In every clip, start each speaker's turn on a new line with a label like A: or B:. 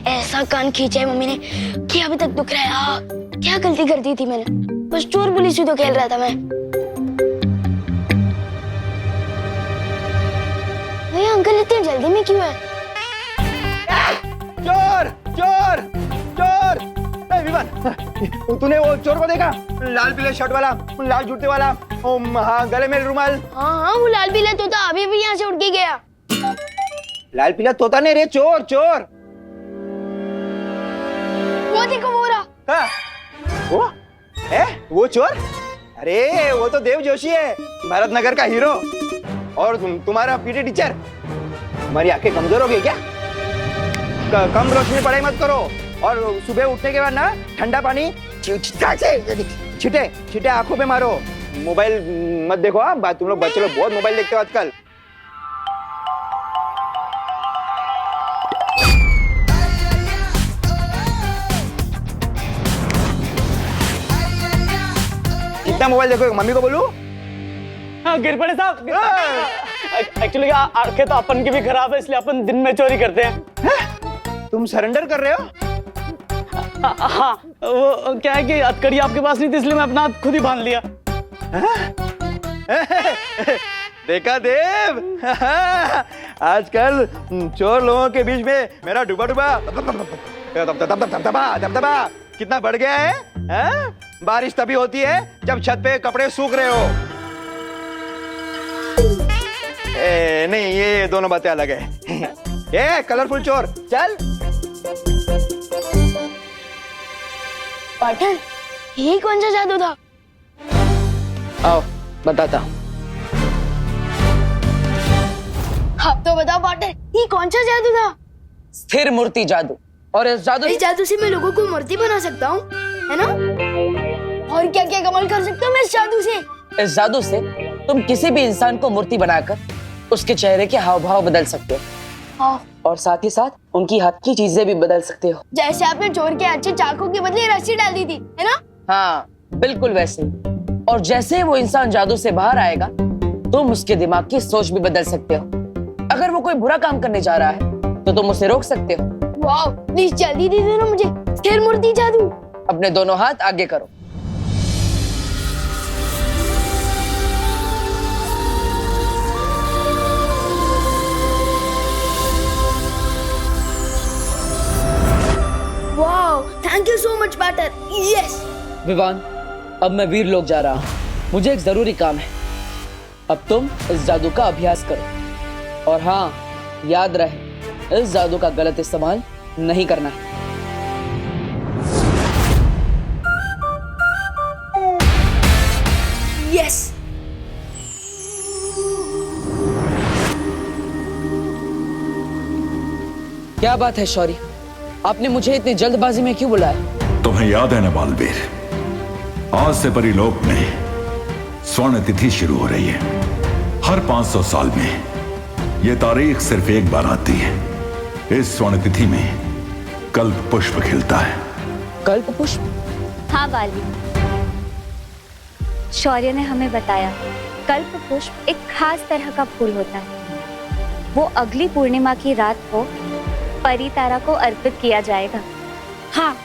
A: ऐसा कान खींचा है मम्मी ने कि अभी तक दुख रहा है। क्या गलती कर दी थी मैंने? बस चोर पुलिस ही तो खेल रहा था मैं। भैया अंकल इतनी जल्दी में क्यों है?
B: चोर चोर चोर! विवान, तूने वो चोर को देखा? लाल पीले शर्ट वाला, लाल जूते वाला, हाँ गले में रुमाल।
A: हाँ वो लाल पीला तोता अभी भी यहाँ से उड़ के गया।
B: लाल पीला तोता नहीं रे, चोर चोर।
A: वो देखो वो रहा।
B: हाँ, वो चोर? अरे वो तो देव जोशी है, भारत नगर का हीरो। और तुम्हारा पीटी टीचर। तुम्हारी आंखें कमजोर हो गई क्या? कम रोशनी में पढ़ाई मत करो, और सुबह उठने के बाद ना ठंडा पानी छिटे छिटे आंखों पे मारो। मोबाइल मत देखो। हाँ, तुम लोग बच्चे लोग बहुत मोबाइल देखते हो आजकल। कितना मोबाइल देखो? मम्मी को बोलूं?
C: हाँ गिरपड़े साहब, एक्चुअली आंखें तो अपन की भी खराब है, इसलिए अपन दिन में चोरी करते हैं।
B: तुम सरेंडर कर रहे हो?
C: हाँ, वो क्या है कि हथकड़ी आपके पास नहीं थी, इसलिए मैं अपना हाथ खुद ही बांध लिया।
B: देखा देव, आजकल चोर लोगों के बीच में मेरा डूबा दबदबा कितना बढ़ गया है? बारिश तभी होती है जब छत पे कपड़े सूख रहे हो। नहीं, ये दोनों बातें अलग है। ये कलरफुल चोर, चल।
A: पाठन, ये कौन सा जादू था?
C: आओ बताता हूँ।
A: आप तो बताओ पाठन, ये कौन सा जादू था?
C: स्थिर मूर्ति जादू। और इस
A: जादू से मैं लोगों को मूर्ति बना सकता हूँ, है ना? और क्या क्या कमाल कर सकता हूँ मैं इस जादू से?
D: इस जादू से तुम किसी भी इंसान को मूर्ति बनाकर उसके चेहरे के हाव भाव बदल सकते हो।
A: हाँ।
D: और साथ ही साथ उनकी हाथ की चीजें भी बदल सकते हो।
A: जैसे आपने चोर के अच्छे चाकू के बदले रस्सी डाल दी थी, है ना?
D: हाँ बिल्कुल वैसे। और जैसे ही वो इंसान जादू से बाहर आएगा, तुम उसके दिमाग की सोच भी बदल सकते हो। अगर वो कोई बुरा काम करने जा रहा है तो तुम उसे रोक सकते हो।
A: वाह, प्लीज जल्दी दे देना मुझे स्थिर मूर्ति जादू।
D: अपने दोनों हाथ आगे करो।
A: वाह, thank you so much better. Yes.
D: Vivaan, अब मैं वीर लोग जा रहा हूँ, मुझे एक जरूरी काम है। अब तुम इस जादू का अभ्यास करो, और हाँ याद रहे, इस जादू का गलत इस्तेमाल नहीं करना है।
A: यस।
D: क्या बात है शौर्य, आपने मुझे इतनी जल्दबाजी में क्यों बुलाया?
E: तुम्हें याद है ना बालवीर, आज से परिलोक में स्वर्ण तिथि शुरू हो रही है। हर 500 साल में यह तारीख सिर्फ एक बार आती है। इस स्वर्ण तिथि में कल्प पुष्प खिलता है।
D: कल्प पुष्प?
F: हाँ बाली, शौर्य ने हमें बताया कल्प पुष्प एक खास तरह का फूल होता है। वो अगली पूर्णिमा की रात को परितारा को अर्पित किया जाएगा।
G: हाँ,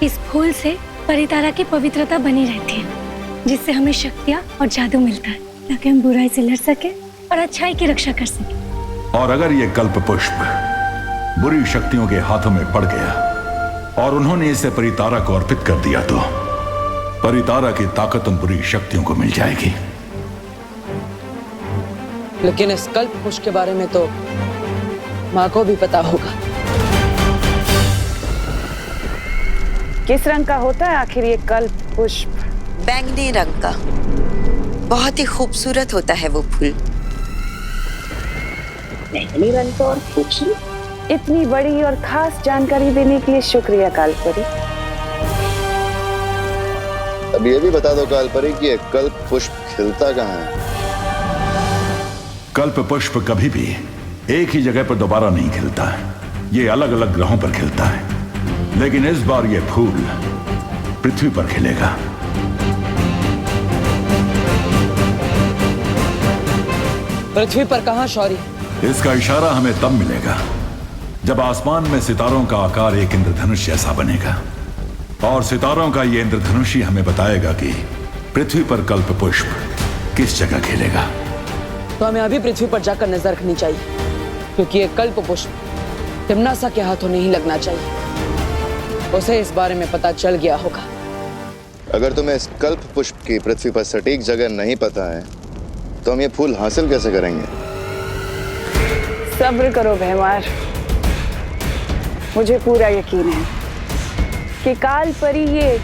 G: इस फूल से परितारा की पवित्रता बनी रहती है, जिससे हमें शक्तियाँ और जादू मिलता है, ताकि हम बुराई से लड़ सके और अच्छाई की रक्षा कर सके।
E: और अगर ये कल्प पुष्प बुरी शक्तियों के हाथों में पड़ गया और उन्होंने इसे परितारा को अर्पित कर दिया, तो परितारा की ताकत उन बुरी शक्तियों को मिल जाएगी।
D: लेकिन इस कल्प पुष्प के बारे में तो माँ को भी पता होगा।
H: किस रंग का होता है आखिर ये कल्प पुष्प?
I: बैंगनी रंग का। बहुत ही खूबसूरत होता है वो फूल।
H: बैंगनी रंग का और खूबसूरत। इतनी बड़ी और खास जानकारी देने के लिए शुक्रिया कालपरी।
J: अब ये भी बता दो कालपरी कि ये कल्प पुष्प खिलता कहाँ है?
E: कल्प पुष्प कभी भी एक ही जगह पर दोबारा नहीं खिलता है। ये अलग अलग ग्रहों पर खिलता है, लेकिन इस बार ये फूल पृथ्वी पर खिलेगा।
D: पृथ्वी पर कहाँ शौर्य?
E: इसका इशारा हमें तब मिलेगा जब आसमान में सितारों का आकार एक इंद्रधनुष जैसा बनेगा और सितारों का ये इंद्रधनुष ही हमें बताएगा कि पृथ्वी पर कल्प पुष्प किस जगह खिलेगा।
D: तो हमें अभी पृथ्वी पर जाकर नजर रखनी चाहिए, क्योंकि ये कल्प पुष्प तिम्नासा के हाथों नहीं लगना चाहिए। उसे इस बारे में पता चल गया होगा।
J: अगर तुम्हें इस कल्प पुष्प की पृथ्वी पर सटीक जगह नहीं पता है तो हम ये फूल हासिल कैसे करेंगे?
H: सब्र करो भैमार, मुझे पूरा यकीन है कि काल परी ये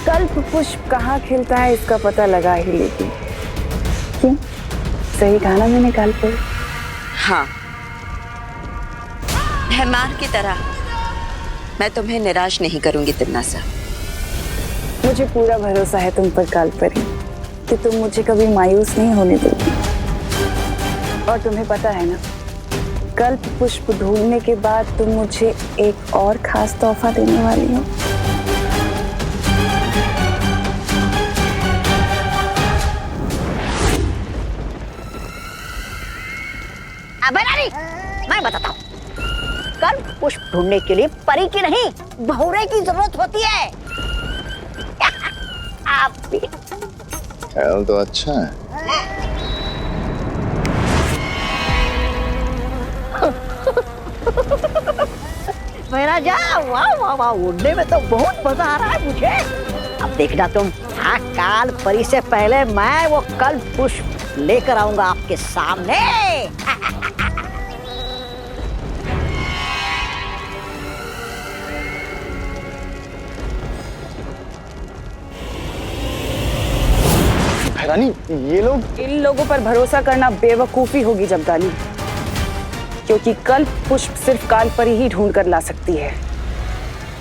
H: कल्प पुष्प कहाँ खिलता है इसका पता लगा ही लेगी। क्यों? सही कहा ना मैंने काल परी?
I: हाँ, भैमार की तरह मैं तुम्हें निराश नहीं करूंगी तिम्नासा।
H: मुझे पूरा भरोसा है तुम पर काल परी कि तुम मुझे कभी मायूस नहीं होने दोगी। और तुम्हें पता है ना, कल्प पुष्प ढूंढने के बाद तुम मुझे एक और खास तोहफा देने वाली हो।
K: अबे नानी, मैं बताता हूँ। कल्प पुष्प ढूंढने के लिए परी की नहीं, बहुरे की जरूरत होती है। आप भी
J: ख्याल तो अच्छा है।
K: मेरा जा, वाह वाह वाह, उड़ने में तो बहुत मजा आ रहा है मुझे। अब देखना तुम, हाँ, काल परी से पहले मैं वो कल्प पुष्प लेकर आऊंगा आपके सामने।
C: रानी, ये लोग
H: इन लोगों पर भरोसा करना बेवकूफी होगी जमदानी, क्योंकि कल्प पुष्प सिर्फ काल परी ही ढूंढ कर ला सकती है।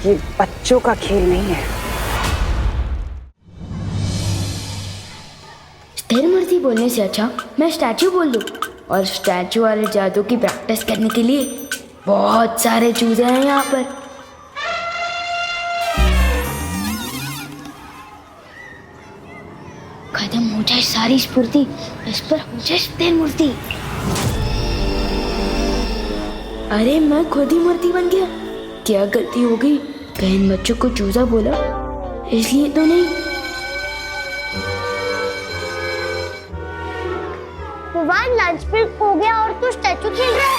H: ये बच्चों का खेल नहीं है।
A: स्थिर मूर्ति बोलने से अच्छा मैं स्टैचू बोल दूं, और स्टैचू वाले जादू की प्रैक्टिस करने के लिए बहुत सारे चूजे हैं यहाँ पर। खत्म हो जाए सारी स्फूर्ति, इस पर हो जाए स्थिर मूर्ति। अरे मैं खुद ही मूर्ति बन गया। क्या गलती हो गई? कहीं इन बच्चों को चूजा बोला इसलिए तो नहीं।
L: विवान लंच ब्रेक हो गया और तू स्टैचू खेल रहा है।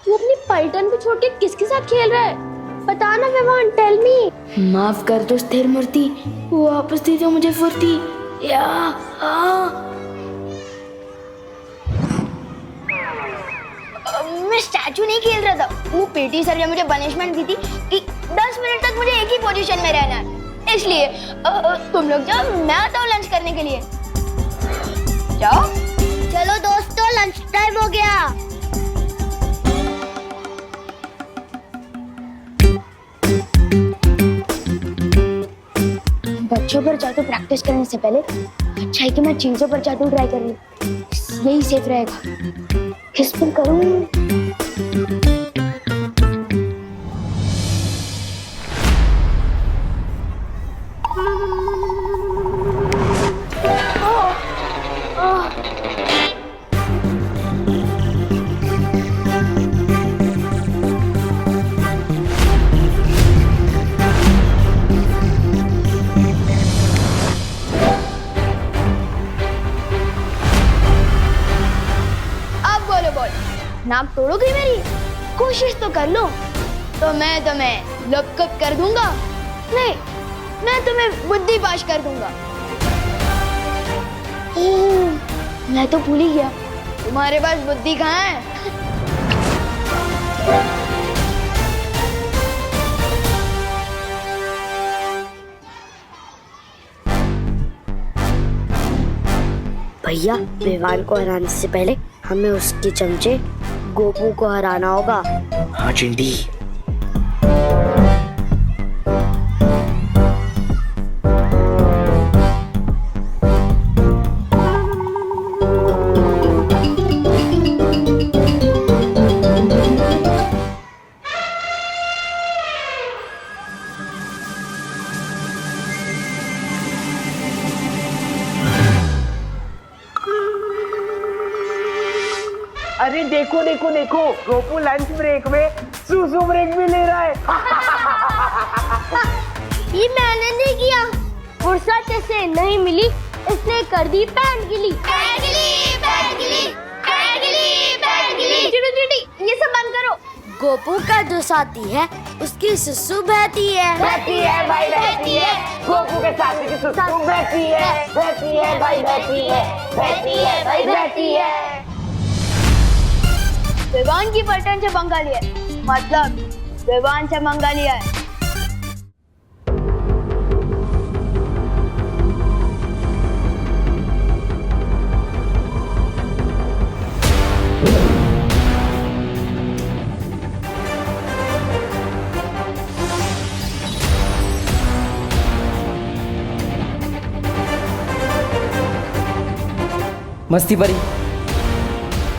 L: तू अपनी पलटन को छोड़ के किसके साथ खेल रहा है? बता ना विवान, टेल मी।
A: माफ कर दो स्थिर मूर्ति, वापस दे दो मुझे फुर्ती। या
L: मैं स्टैचू नहीं खेल रहा था। वो पीटी सर ने मुझे पनिशमेंट दी थी कि 10 मिनट तक मुझे एक ही पोजीशन में रहना है। इसलिए तुम लोग जाओ, मैं आता हूँ लंच करने के लिए। जाओ। चलो दोस्तों, लंच टाइम हो गया।
A: बच्चों पर जादू प्रैक्टिस करने से पहले अच्छा है कि मैं चीजों पर जादू ट्राई कर लूं, यही सेफ रहेगा। किस पर करूं?
L: नाक तोड़ोगी मेरी? कोशिश तो कर लो, तो मैं तुम्हें लपकप कर दूंगा। नहीं, मैं तुम्हें बुद्धि पाश कर दूंगा।
A: मैं तो भूल ही गया,
L: तुम्हारे पास बुद्धि कहाँ है?
A: भैया, विवान को हराने से पहले हमें उसके चमचे गोपू को हराना होगा।
B: हाँ चिंटी।
H: अरे
C: अरे देखो देखो देखो, गोपू लंच ब्रेक में सुसु ब्रेक भी ले रहा है।
L: ये मैंने नहीं किया, फुर्सत से नहीं मिली इसने कर दी पैंट गिली। ये सब बंद करो। गोपू का जो साथी है उसकी सुसु बहती है।
C: बहती है भाई बहती है, गोपू के साथी की सुसु बहती है भाई बहती है भाई बहती है।
L: विवान की पलटन से पंगा लिया, मतलब विवान से मंगा लिया है।
D: मस्ती परी,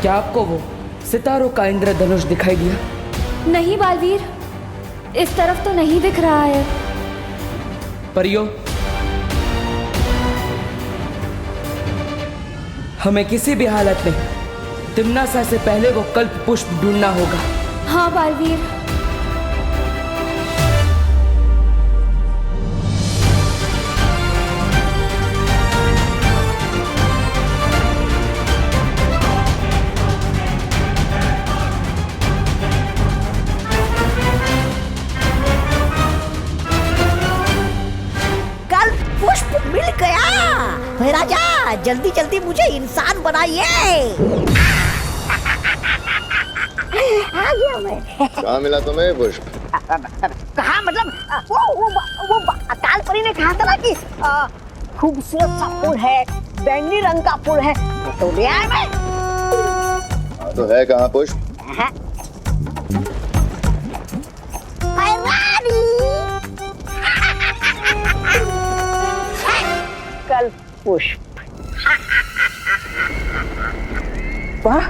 D: क्या आपको वो सितारों का इंद्रधनुष दिखाई दिया?
G: नहीं बालवीर, इस तरफ तो नहीं दिख रहा है।
D: परियों, हमें किसी भी हालत में तिम्नासा से पहले वो कल्प पुष्प ढूंढना होगा।
G: हाँ बालवीर।
K: राजा जल्दी जल्दी मुझे इंसान बनाइए। आ गया मैं।
J: कहाँ मिला तुम्हें पुष्प?
K: कहाँ मतलब वो अकाल परी ने कहा था ना कि खूबसूरत सा फूल है, बैंगनी रंग का फूल है, तो ले आया मैं।
J: तो है कहाँ पुष्प?
K: कल्प पुष्प। वाह,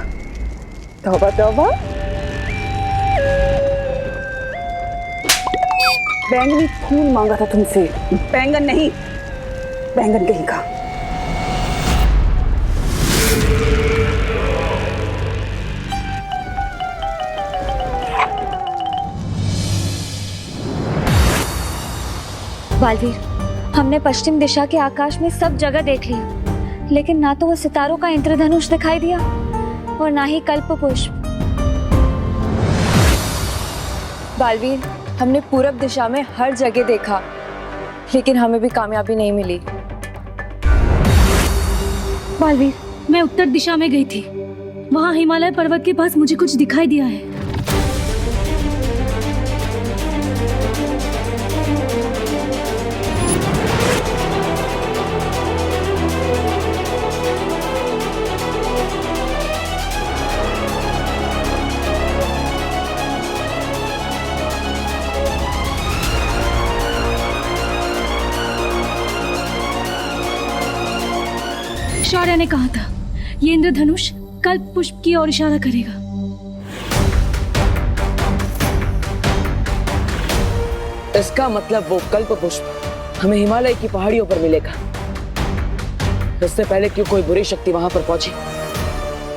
K: तौबा तौबा। बैंगनी फूल मांगा था तुमसे, बैंगन नहीं, बैंगन कहीं का।
F: बालवीर, हमने पश्चिम दिशा के आकाश में सब जगह देख लिया, लेकिन ना तो वो सितारों का इंद्रधनुष दिखाई दिया और ना ही कल्प पुष्प।
M: बालवीर, हमने पूरब दिशा में हर जगह देखा, लेकिन हमें भी कामयाबी नहीं मिली।
G: बालवीर, मैं उत्तर दिशा में गई थी, वहाँ हिमालय पर्वत के पास मुझे कुछ दिखाई दिया है। शौर्य ने कहा था ये इंद्रधनुष कल्प पुष्प की ओर इशारा करेगा।
D: इसका मतलब वो कल्प पुष्प हमें हिमालय की पहाड़ियों पर मिलेगा। इससे पहले क्यों कोई बुरी शक्ति वहां पर पहुंचे,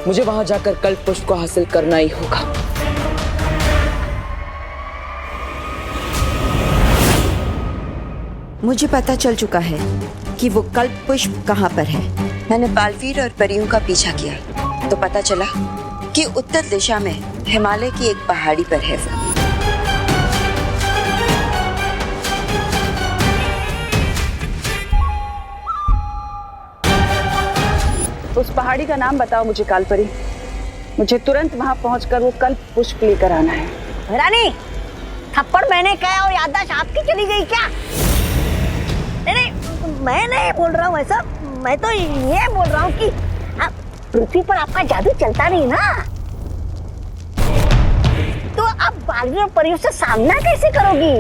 D: मुझे वहां जाकर कल्प पुष्प को हासिल करना ही होगा।
I: मुझे पता चल चुका है कि वो कल्प पुष्प कहाँ पर है। मैंने बालवीर और परियों का पीछा किया तो पता चला कि उत्तर दिशा में हिमालय की एक पहाड़ी पर है वो।
H: उस पहाड़ी का नाम बताओ मुझे कालपरी, मुझे तुरंत वहां पहुंचकर वो कल्प पुष्प लेकर आना है।
K: रानी, थप्पड़ मैंने कहा और याददाश्त आपकी चली गई क्या? नहीं, मैं नहीं बोल रहा हूँ ऐसा, मैं तो ये बोल रहा हूँ कि पृथ्वी पर आपका जादू चलता नहीं ना, तो आप बालवीर और परियों से सामना कैसे करोगी?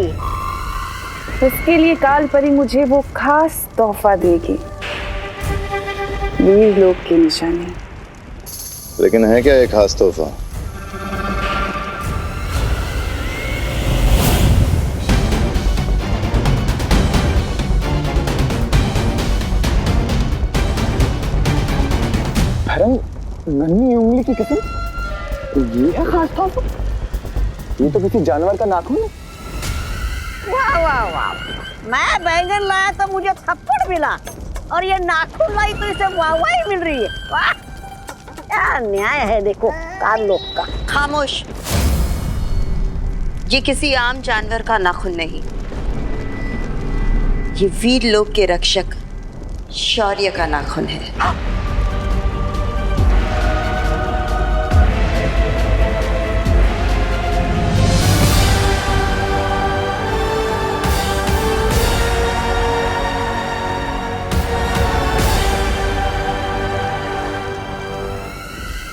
H: उसके लिए कालपरी मुझे वो खास तोहफा देगी, वीर लोक की निशानी।
J: लेकिन है क्या एक खास तोहफा?
C: नन्ही उंगली की कसम,
B: ये क्या खास था? ये तो किसी जानवर का नाखून है।
K: वाह वाह वाह, मैं बैंगन लाया तो मुझे थप्पड़ मिला और ये नाखून लाई तो इसे वाह मिल रही है। वाह, क्या न्याय है देखो काल लोग का।
I: खामोश। ये किसी आम जानवर का नाखून नहीं, ये वीर लोक के रक्षक शौर्य का नाखून है।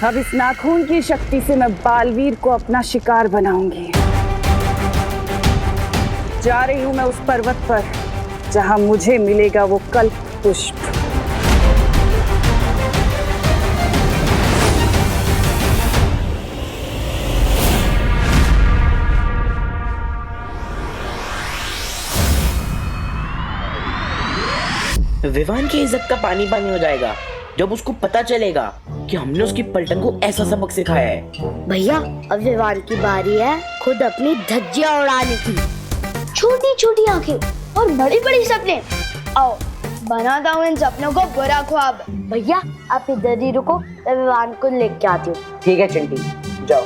H: अब इस नाखून की शक्ति से मैं बालवीर को अपना शिकार बनाऊंगी। जा रही हूं मैं उस पर्वत पर जहां मुझे मिलेगा वो कल्प पुष्प।
N: विवान की इज्जत का पानी पानी हो जाएगा जब उसको पता चलेगा कि हमने उसकी पलटन को ऐसा सबक सिखाया है।
L: भैया अब विवान की बारी है खुद अपनी धज्जियां उड़ाने की। छोटी छोटी आंखें और बड़ी बड़ी सपने। आओ बनाता हूँ इन सपनों को बुरा ख्वाब। भैया आप इधर ही रुको, मैं विवान को लेके आती हूँ।
N: ठीक है चिंटी, जाओ।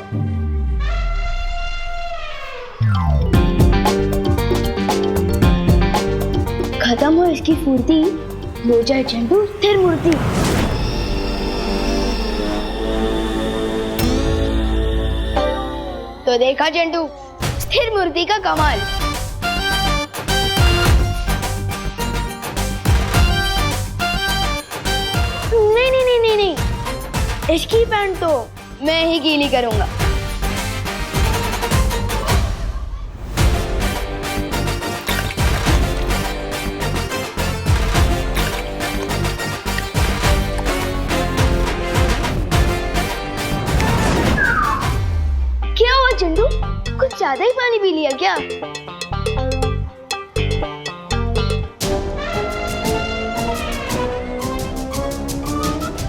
L: खत्म हो इसकी फुर्ती, हो जाए चंदू स्थिर मूर्ति। तो देखा चंदू स्थिर मूर्ति का कमाल। नहीं नहीं नहीं नहीं नहीं, इसकी पैंट तो मैं ही गीली करूंगा। क्या हुआ चंदू, कुछ ज्यादा ही पानी पी लिया क्या?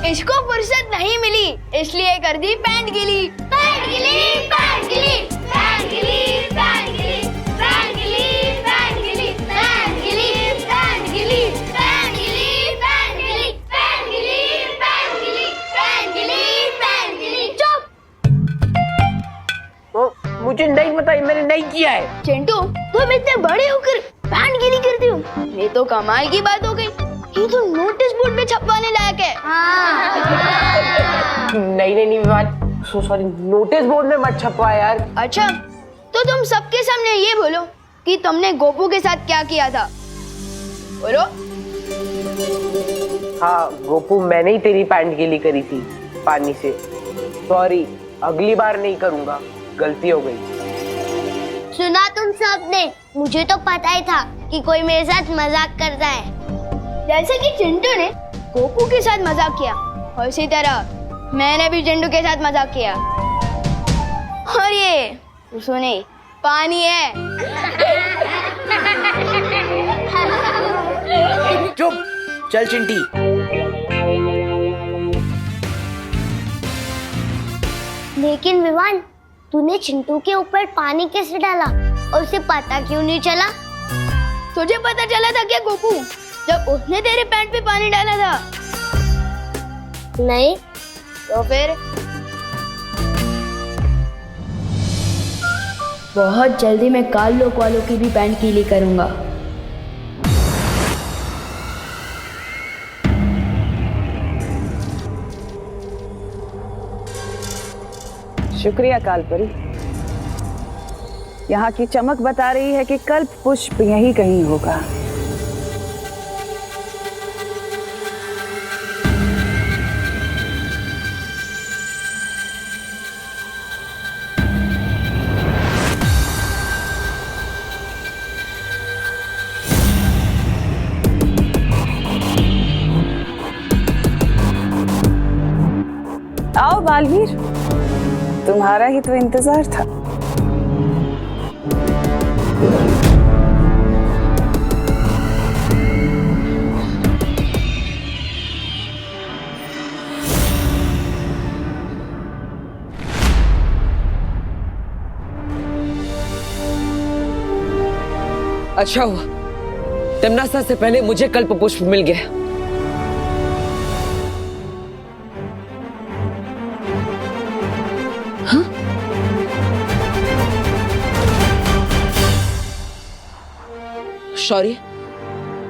L: इसको फुर्सत नहीं मिली इसलिए कर दी पैंट गीली। पैंट गीली, पैंट गीली, पैंट गीली, पैंट गीली, पैंट गीली, पैंट गीली, पैंट गीली, पैंट गीली, पैंट गीली, पैंट गीली, पैंट गीली, पैंट गीली, पैंट गीली, पैंट गीली। चुप।
N: मुझे नहीं पता, मैंने नहीं किया है।
L: चिंटू तुम इतने बड़े होकर पैंट गीली करते हो, ये तो कमाल की बात हो गई। ये तो नोटिस बोर्ड पे छपवाने लायक है।
N: नहीं नहीं नहीं Vivaan, so sorry, notice board में मत छपवा यार।
L: अच्छा तो तुम सबके सामने ये बोलो कि तुमने गोपू के साथ क्या किया था, बोलो।
N: हाँ गोपू, मैंने ही तेरी पैंट गीली करी थी पानी से। सॉरी, अगली बार नहीं करूंगा, गलती हो गई।
L: सुना तुम सबने, मुझे तो पता ही था कि कोई मेरे साथ मजाक करता है। जैसे कि चिंटू ने गोपू के साथ मजाक किया और इसी तरह मैंने भी चिंटू के साथ मजाक किया। और ये सुने पानी है।
N: चुप, चल चिंटी।
L: लेकिन विवान, तूने चिंटू के ऊपर पानी कैसे डाला और उसे पता क्यों नहीं चला? तुझे पता चला था क्या गोपू, जब उसने तेरे पैंट पे पानी डाला था? नहीं तो फिर?
A: बहुत जल्दी मैं काल लोक वालों की भी पैंट गीली करूंगा।
H: शुक्रिया कालपरी। यहाँ की चमक बता रही है कि कल्प पुष्प यहीं कहीं होगा। आओ बालवीर, तुम्हारा ही तो इंतजार था।
D: अच्छा हुआ तिम्नासा से पहले मुझे कल्प पुष्प मिल गया। हाँ? शौर्य,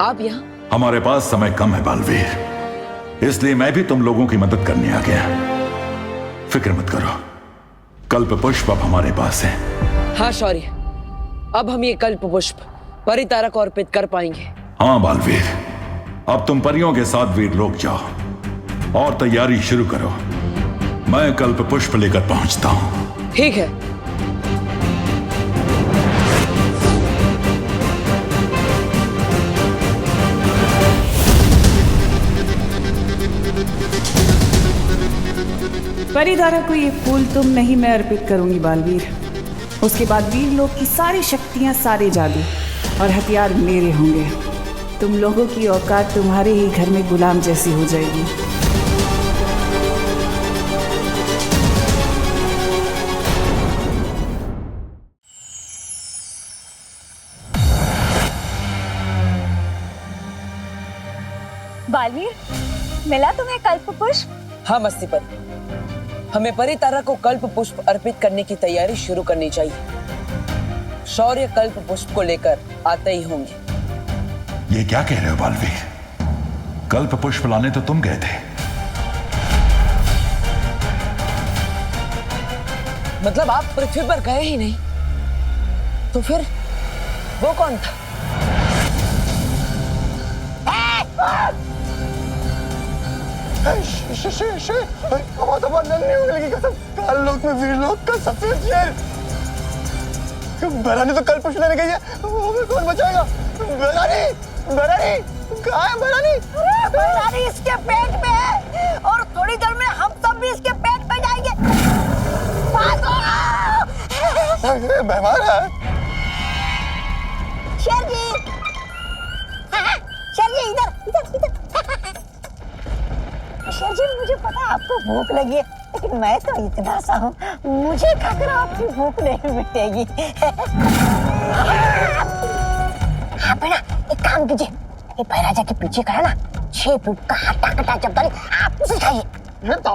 D: आप यहाँ?
E: हमारे पास समय कम है बालवीर, इसलिए मैं भी तुम लोगों की मदद करने आ गया। फिक्र मत करो, कल्प पुष्प अब हमारे पास है।
D: हाँ शौर्य, अब हम ये कल्प पुष्प परितारा को अर्पित कर पाएंगे।
E: हाँ बालवीर, अब तुम परियों के साथ वीर लोग जाओ और तैयारी शुरू करो। मैं कल्प पुष्प लेकर पहुंचता हूं।
D: ठीक है।
H: परितारा को ये फूल तुम नहीं, मैं अर्पित करूंगी बालवीर। उसके बाद वीर लोग की सारी शक्तियां, सारे जादू और हथियार मेरे होंगे। तुम लोगों की औकात तुम्हारे ही घर में गुलाम जैसी हो जाएगी।
F: बालवीर, मिला तुम्हें कल्प पुष्प?
D: हाँ मस्ती पर, हमें परितारा को कल्प पुष्प अर्पित करने की तैयारी शुरू करनी चाहिए। शौर्य कल्प पुष्प को लेकर आते ही होंगे।
E: ये क्या कह रहे हो बालवीर? कल्प पुष्प लाने तो तुम गए थे।
D: मतलब आप पृथ्वी पर गए ही नहीं, तो फिर वो कौन था?
B: काल लोक में वीर लोक का सफेद शेर बरानी तो कल पुष्प लेने गई है, हमें कौन बचाएगा? बरानी, बरानी कहाँ है बरानी?
K: बरानी इसके पेट में है और थोड़ी देर में हम सब भी इसके पेट में जाएंगे।
B: बीमार है
K: शेर जी, शेर जी इधर इधर इधर। शेर जी, मुझे पता है आपको भूख लगी है, लेकिन मैं तो इतना सा हूँ, मुझे खाकर आपकी भूख नहीं मिटेगी। हाँ बेटा, एक काम कीजिए, ये बैराजा के पीछे खड़ा ना 6 फुट का हट्टा कट्टा चप्पल, आप उसे खाइए। ये तो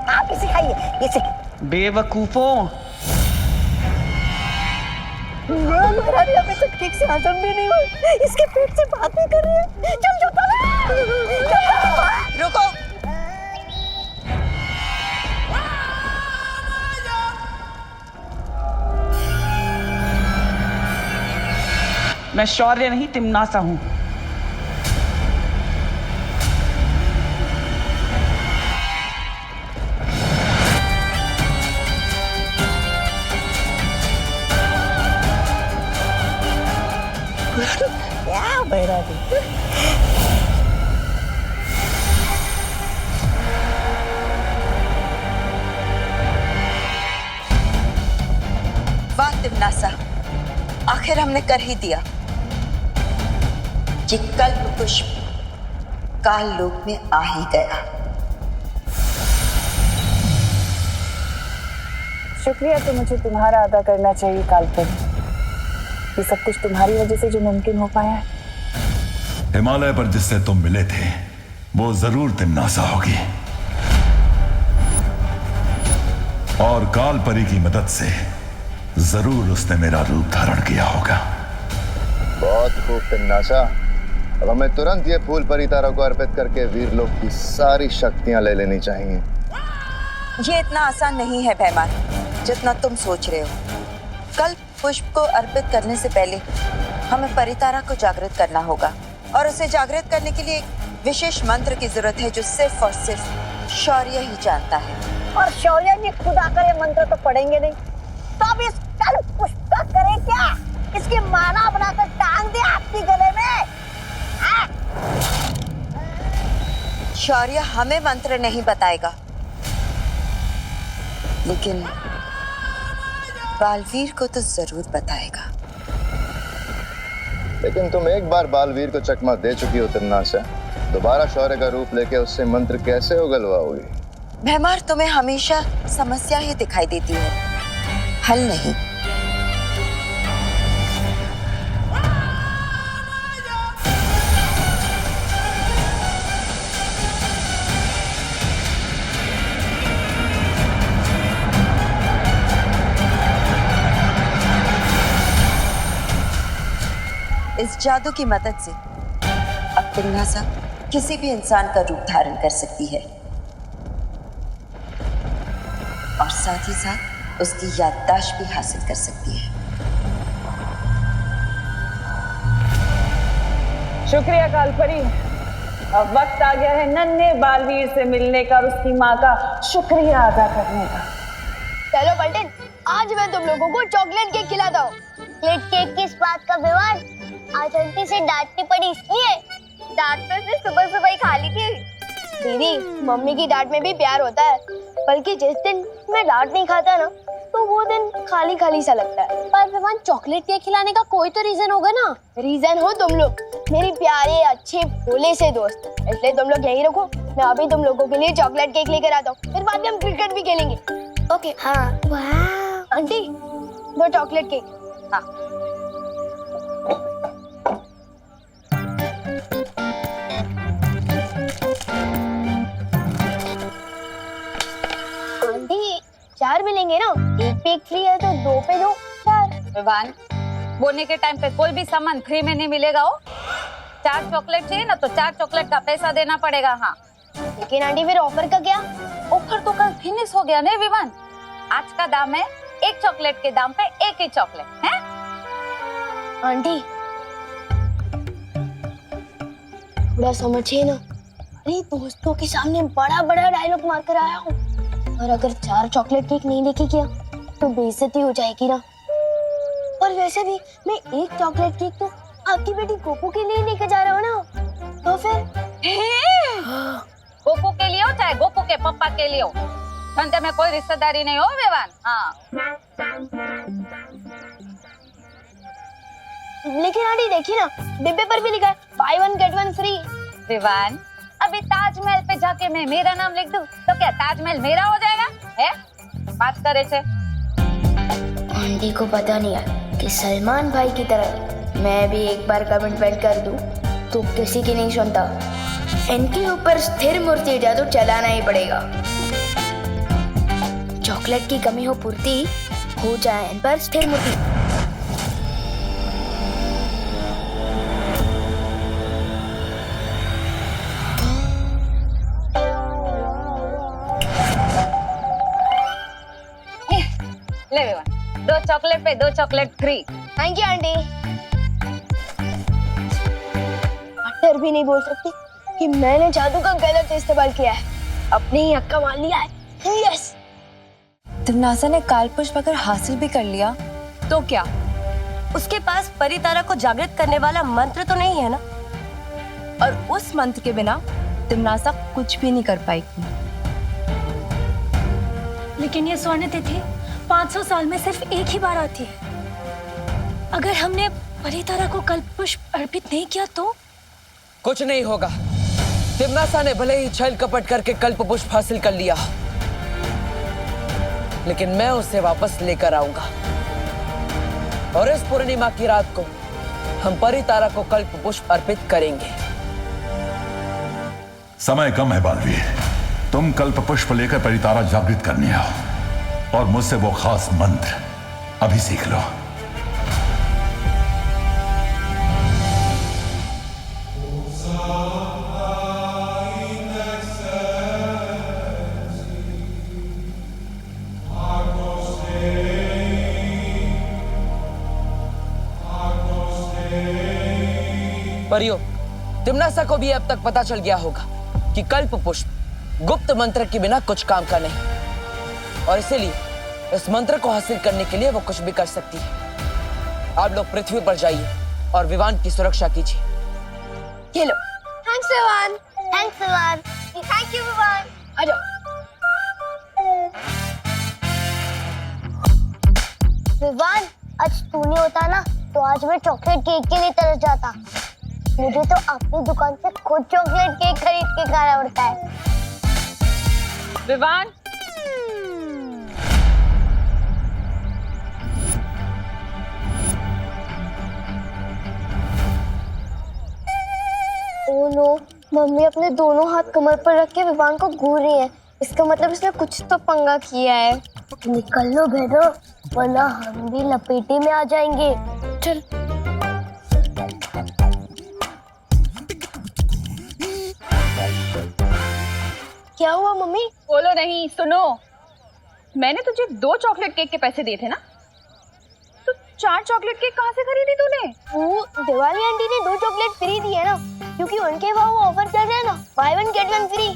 K: आप इसे खाइए, इसे।
N: बेवकूफों,
K: महारानी अभी तक ठीक से हजम भी नहीं हुई, इसके पेट से बात नहीं कर रही है। चल
I: रुको।
N: मैं शौर्य नहीं तिम्नासा हूं।
K: क्या बैरागी?
I: वाह तिम्नासा, आखिर हमने कर ही दिया। ये कल्प पुष्प काल लोक में आ ही गया।
H: शुक्रिया तो मुझे तुम्हारा अदा करना चाहिए कालपन। ये सब कुछ तुम्हारी वजह से जो मुमकिन हो पाया है।
E: हिमालय पर जिससे तुम मिले थे वो जरूर तिम्नासा होगी, और काल परी की मदद से जरूर उसने मेरा रूप धारण किया होगा।
J: बहुत खूब तिम्नासा। अब हमें तुरंत ये फूल परितारा को अर्पित करके वीर लोग की सारी शक्तियां ले लेनी चाहिए।
I: ये इतना आसान नहीं है भैमान, जितना तुम सोच रहे हो। कल्प पुष्प को अर्पित करने से पहले हमें परितारा को जागृत करना होगा, और उसे जागृत करने के लिए एक विशेष मंत्र की जरूरत है जो सिर्फ और सिर्फ शौर्य ही जानता है।
K: और शौर्य जी खुद आकर ये मंत्र तो पढ़ेंगे नहीं, तो अब इस कल्प पुष्प का करे क्या? इसकी माला बनाकर टांग दे आपके गले में।
I: शौर्य हमें मंत्र नहीं बताएगा, लेकिन बालवीर को तो जरूर बताएगा।
J: लेकिन तुम एक बार बालवीर को चकमा दे चुकी हो तिम्नासा, दोबारा शौर्य का रूप लेके उससे मंत्र कैसे उगलवाओगी?
I: भैमार तुम्हें हमेशा समस्या ही दिखाई देती है, हल नहीं। इस जादू की मदद से अब तिम्नासा किसी भी इंसान का रूप धारण कर सकती है और साथ ही साथ उसकी याददाश्त भी हासिल कर सकती है।
H: शुक्रिया कालपरी। अब वक्त आ गया है नन्हे बालवीर से मिलने का और उसकी माँ का शुक्रिया अदा करने का।
L: चलो बल्टन, आज मैं तुम लोगों को चॉकलेट केक खिलाता हूँ।
O: चॉकलेट केक किस बात का विवाद? आज आंटी से डांटनी पड़ी इसलिए?
L: डांट तो उसने सुबह सुबह ही खा ली थी। दीदी, मम्मी की डांट में भी प्यार होता है, बल्कि जिस दिन मैं डांट नहीं खाता ना, तो वो दिन खाली खाली सा लगता है।
O: पर विवान, चॉकलेट केक खिलाने का कोई तो रीजन होगा ना?
L: रीजन हो तुम लोग, मेरी प्यारे अच्छे भोले से दोस्त, इसलिए तुम लोग यही रखो। मैं अभी तुम लोगों के लिए चॉकलेट केक लेकर आता हूँ, फिर बाद में हम क्रिकेट भी खेलेंगे। ओके?
O: हाँ। वाह।
L: आंटी, दो चॉकलेट केक। हाँ। आंटी, 4 मिलेंगे ना? एक पे एक फ्री है तो 2 पे 2 4।
H: विवान, बोने के टाइम पे कोई भी सामान फ्री में नहीं मिलेगा। हो 4 चॉकलेट चाहिए ना तो 4 चॉकलेट का पैसा देना पड़ेगा। हाँ,
L: लेकिन आंटी फिर ऑफर का क्या?
H: ऑफर तो कल फिनिश हो गया ना विवान। आज का दाम है एक चॉकलेट के दाम पे एक ही चॉकलेट है।
L: आंटी, थोड़ा समझिए ना। अरे दोस्तों के सामने बड़ा बड़ा डायलॉग मार कर आया हूँ, और अगर 4 चॉकलेट केक नहीं लेके गया तो बेइज्जती हो जाएगी ना। और वैसे भी मैं एक चॉकलेट केक तो आपकी बेटी गोपू के लिए लेके जा रहा हूँ ना, तो फिर
H: गोपू के लिए हो चाहे गोपू के पापा के लिए हो, धंधे में कोई रिश्तेदारी नहीं हो विवान। हाँ,
L: लेकिन आंटी देखिए ना, डिब्बे पर भी लिखा है buy 1 get 1 फ्री।
H: विवान, अभी ताजमहल पे जाके मैं मेरा नाम लिख दूं तो क्या ताजमहल मेरा हो जाएगा? है बात करे से।
A: आंटी को पता नहीं है कि सलमान भाई की तरह मैं भी एक बार कमिटमेंट कर दूं तो किसी की नहीं सुनता। इनके ऊपर स्थिर मूर्ति जादू चलाना ही पड़ेगा। चॉकलेट की कमी हो पूर्ति, हो जाए इन पर स्थिर मूर्ति।
H: ले विवान, 2 चॉकलेट पे 2 chocolate free.
L: Thank you aunty. Doctor भी नहीं बोल सकती कि मैंने जादू का गलत इस्तेमाल किया है, अपने ही हक का मान लिया है। यस।
M: तिम्नासा ने कालपुष्प अगर हासिल भी कर लिया तो क्या?
O: उसके पास परितारा को जागृत करने वाला मंत्र तो नहीं है ना?
M: और उस मंत्र के बिना तिम्नासा कुछ भी नहीं कर पाएगी।
G: लेकिन ये स्वर्ण तिथि 500 साल में सिर्फ एक ही बार आती है। अगर हमने परितारा को कल्पपुष्प अर्पित नहीं किया तो?
D: कुछ नहीं होगा। तिम्नासा ने भले ही छल कपट करके कल्पपुष्प हासिल कर लिया, लेकिन मैं उसे वापस लेकर आऊंगा। और इस पूर्णिमा की रात को हम परितारा को कल्पपुष्प अर्पित करेंगे।
E: समय कम है बालवीर, तुम कल्पपुष्प लेकर परितारा जागृत करने आओ और मुझसे वो खास मंत्र अभी सीख लो।
D: परियो, तिम्नासा को भी अब तक पता चल गया होगा कि कल्पपुष्प गुप्त मंत्र के बिना कुछ काम का नहीं, और इसीलिए इस मंत्र को हासिल करने के लिए वो कुछ भी कर सकती है। आप लोग पृथ्वी पर जाइए और विवान की सुरक्षा कीजिए।
L: ये लो। Thanks Vivaan.
O: Thanks Vivaan.
L: Thank you Vivaan. आ जाओ।
O: विवान, आज तू नहीं होता ना तो आज मैं चॉकलेट केक के लिए तरस जाता। मुझे तो अपनी दुकान से खुद चॉकलेट केक खरीद के खाना पड़ता है।
M: विवान,
O: ओह नो, मम्मी अपने दोनों हाथ कमर पर रख के विवान को घूर रही है। इसका मतलब इसने कुछ तो पंगा किया है। निकल लो बेटो, वरना हम भी लपेटे में आ जाएंगे। चल। क्या हुआ मम्मी?
M: बोलो नहीं, सुनो। मैंने तुझे 2 चॉकलेट केक के पैसे दिए थे ना, तो 4 चॉकलेट केक कहाँ से खरीदी तूने?
O: वो दिवाली आंटी ने 2 चॉकलेट फ्री दिए ना, क्योंकि उनके वहाँ वो ऑफर चल रहा है ना, बाय 1 गेट 1 फ्री,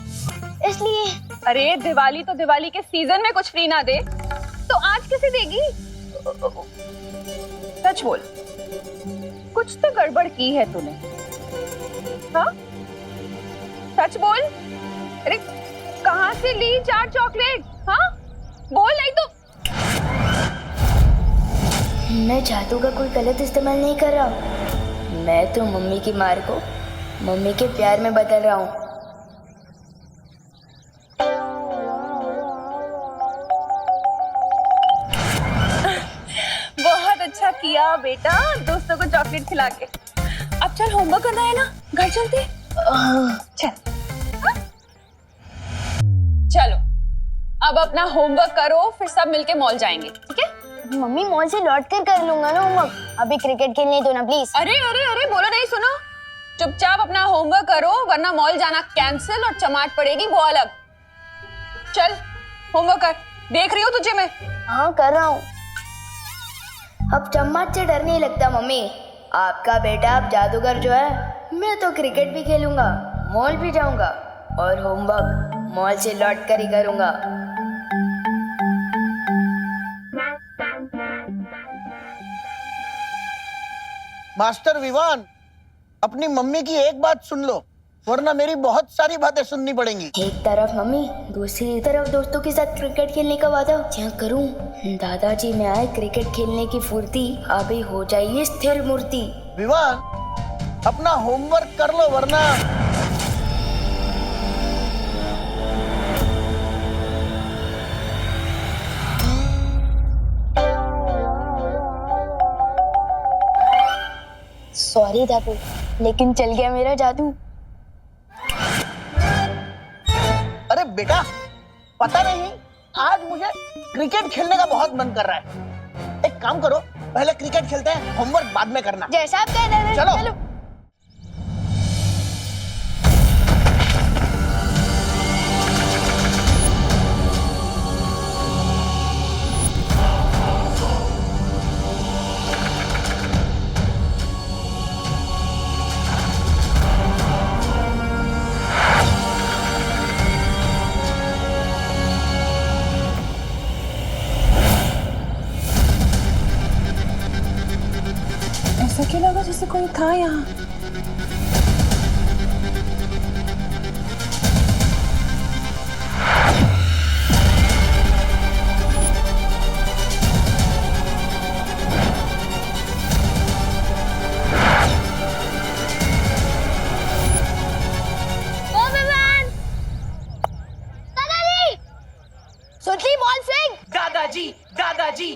O: इसलिए।
M: अरे दिवाली तो दिवाली के सीजन में कुछ फ्री ना दे तो आज कैसे देगी? सच बोल, कुछ तो गड़बड़ की है तूने। हाँ, सच बोल। अरे कहाँ से ली 4 चॉकलेट? हाँ बोल, नहीं तो।
A: मैं जादू का कोई गलत इस्तेमाल नहीं कर रहा हूँ। मैं तो मम्मी की मार को मम्मी के प्यार में बदल रहा हूँ।
M: बहुत अच्छा किया बेटा, दोस्तों को चॉकलेट खिला के। अब चल, होमवर्क करना है ना, घर चलते। चल। हाँ? चलो अब अपना होमवर्क करो, फिर सब मिलके मॉल जाएंगे, ठीक है?
O: मम्मी मॉल से लौट कर लूंगा ना होमवर्क, अभी क्रिकेट खेलने दो ना प्लीज।
M: अरे अरे अरे, बोलो नहीं, सुनो। चुपचाप अपना होमवर्क करो, वरना मॉल जाना कैंसिल और चमाट पड़ेगी वो अलग। चल होमवर्क कर, देख रही हो तुझे मैं।
O: हाँ कर रहा हूँ।
A: अब चम्मच से डर नहीं लगता मम्मी। आपका बेटा अब जादूगर जो है, मैं तो क्रिकेट भी खेलूंगा, मॉल भी जाऊंगा और होमवर्क मॉल से लौट कर ही करूंगा।
K: मास्टर विवान, अपनी मम्मी की एक बात सुन लो, वरना मेरी बहुत सारी बातें सुननी पड़ेंगी।
A: एक तरफ मम्मी, दूसरी तरफ दोस्तों के साथ क्रिकेट खेलने का वादा क्या करूं? दादाजी में आए क्रिकेट खेलने की फुर्ती, अभी हो जाएगी स्थिर मूर्ति।
K: विवान, अपना होमवर्क कर लो, वरना।
O: सॉरी दादू, लेकिन चल गया मेरा जादू।
K: अरे बेटा, पता नहीं, आज मुझे क्रिकेट खेलने का बहुत मन कर रहा है। एक काम करो, पहले क्रिकेट खेलते हैं, होमवर्क बाद में करना।
O: जैसा आप कह रहे हैं।
K: चलो।
M: ऐसा क्यों लगा जैसे कोई था यहाँ?
K: दादाजी, दादाजी,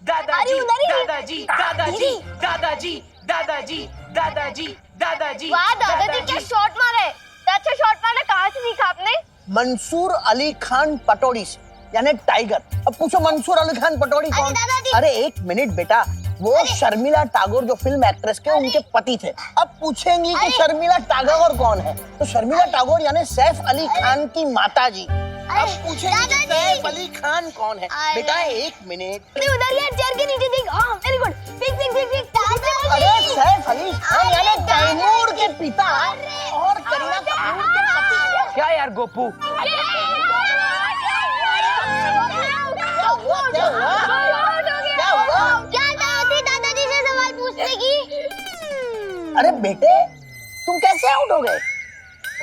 O: दादाजी,
K: दादाजी, दादाजी, दादाजी, दादाजी, दादाजी, दादाजी, दादाजी।
O: वाह दादाजी, क्या शॉट मारे! अच्छा शॉट मारना कहाँ से सीखा आपने?
K: मंसूर अली खान पटौड़ी से, यानी टाइगर। अब पूछो मंसूर अली खान पटौड़ी कौन? अरे एक मिनट बेटा, वो शर्मिला टैगोर जो फिल्म एक्ट्रेस के उनके पति थे। अब पूछेंगी कि शर्मिला टैगोर कौन है, तो शर्मिला टैगोर यानी सैफ अली खान की माता जी। अब पूछेंगे सैफ अली खान कौन है। बेटा एक मिनट,
O: उधर यार चेयर के नीचे देख। हाँ very good, pick pick pick pick.
K: अरे सैफ अली खान यानी तैमूर के पिता और करीना कपूर के पति।
N: क्या यार गोपू,
O: दादाजी से सवाल पूछने की।
K: अरे बेटे, तुम कैसे आउट हो गए?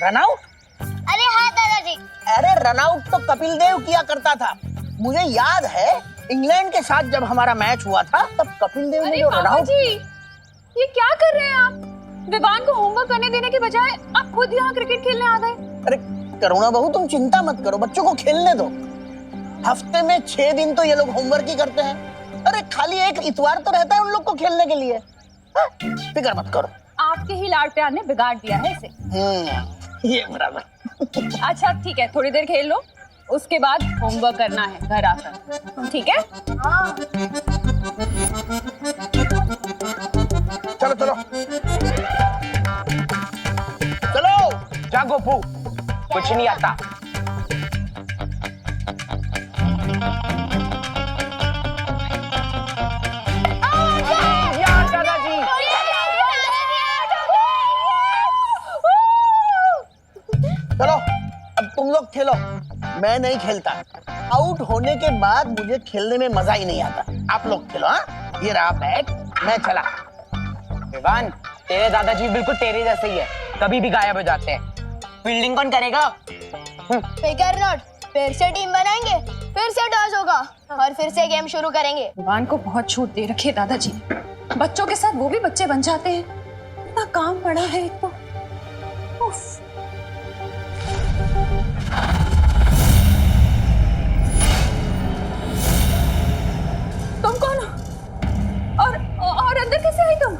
K: Run out?
O: अरे हाँ दादाजी।
K: अरे रन आउट तो कपिल देव किया करता था। मुझे याद है इंग्लैंड के साथ जब हमारा मैच हुआ था, तब कपिल देव ने जो रन आउट।
M: ये क्या कर रहे हैं आप? विवान को होमवर्क करने देने के बजाय आप खुद यहाँ क्रिकेट खेलने आ गए।
K: अरे मत करो ना बहू, तुम चिंता मत करो, बच्चों को खेलने दो। हफ्ते में 6 दिन तो ये लोग होमवर्क ही करते हैं। अरे खाली एक इतवार तो रहता है उन लोग को खेलने के लिए। फिक्र मत करो।
M: आपके ही लाड़ प्यार ने बिगाड़ दिया है इसे।
K: ये बराबर।
M: अच्छा ठीक है, थोड़ी देर खेल लो, उसके बाद होमवर्क करना है घर आकर, ठीक है? हाँ।
K: चलो चलो चलो।
N: जा गोपू, कुछ नहीं आता।
K: चलो अब तुम लोग खेलो, मैं नहीं खेलता। आउट होने के बाद मुझे खेलने में मजा ही नहीं आता। आप लोग खेलो। हाँ, ये रहा बैट, मैं चला।
N: विवान, तेरे दादाजी बिल्कुल तेरे जैसे ही है, कभी भी गायब हो जाते हैं। फील्डिंग कौन करेगा?
L: फिकर नॉट, फिर से टीम बनाएंगे, फिर से टॉस होगा और फिर से गेम शुरू करेंगे।
M: विवान को बहुत छूट दे रखी है दादाजी, बच्चों के साथ वो भी बच्चे बन जाते हैं। इतना काम पड़ा है एक तो। उफ। तुम कौन हो? और अंदर कैसे आई तुम?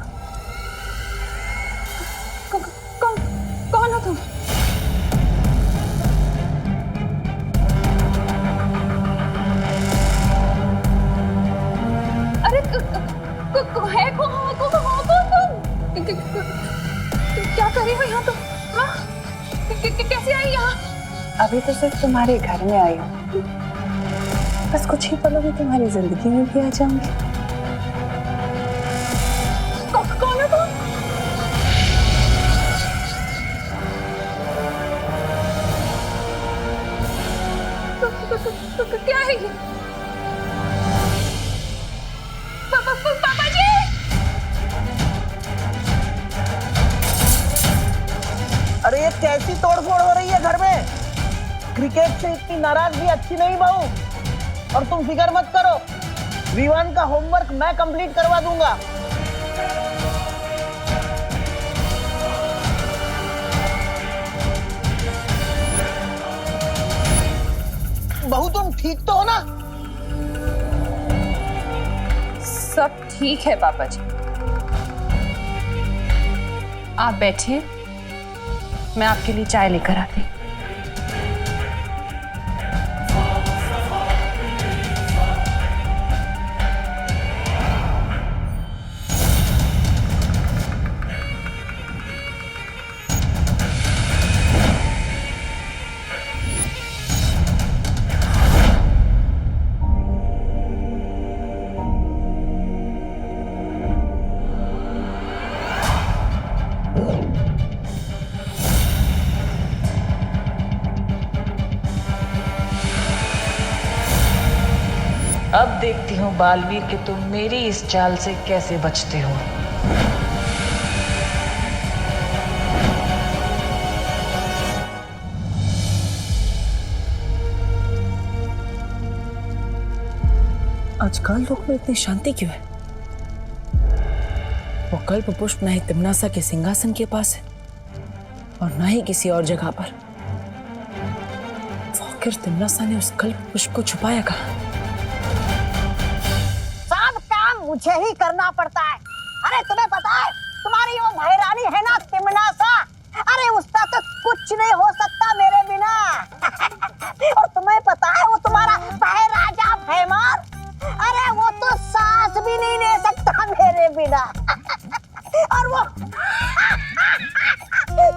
M: कौन हो तुम? अरे है कौन तुम? क्या कर रही हो यहाँ तुम? हाँ? कैसे आई यहाँ?
H: अभी तो सिर्फ तुम्हारे घर में आई हूँ, बस कुछ ही पलों में तुम्हारी जिंदगी में भी आ जाऊंगी।
M: कौन हो तुम? क्या है ये? पापा जी!
K: अरे ये कैसी तोड़फोड़ हो रही है घर में? क्रिकेट से इतनी नाराजगी अच्छी नहीं बहू। और तुम फिक्र मत करो, विवान का होमवर्क मैं कंप्लीट करवा दूंगा। बहू तुम ठीक तो हो ना?
M: सब ठीक है पापा जी, आप बैठिए, मैं आपके लिए चाय लेकर आती।
P: अब देखती हूँ बालवीर कि तुम मेरी इस चाल से कैसे बचते हो।
D: आजकल लोग में इतनी शांति क्यों है? वो कल्प पुष्प ना ही तिम्नासा के सिंहासन के पास है और ना ही किसी और जगह पर। आखिर तिम्नासा ने उस कल्प पुष्प को छुपाया कहाँ?
K: सब काम मुझे ही करना पड़ता है। अरे तुम्हें पता है तुम्हारी वो महारानी है ना तिम्नासा, अरे उसका तो कुछ नहीं हो सकता मेरे बिना। और तुम्हें पता है वो तुम्हारा महाराजा भैमान, अरे वो तो सांस भी नहीं ले सकता मेरे बिना। और वो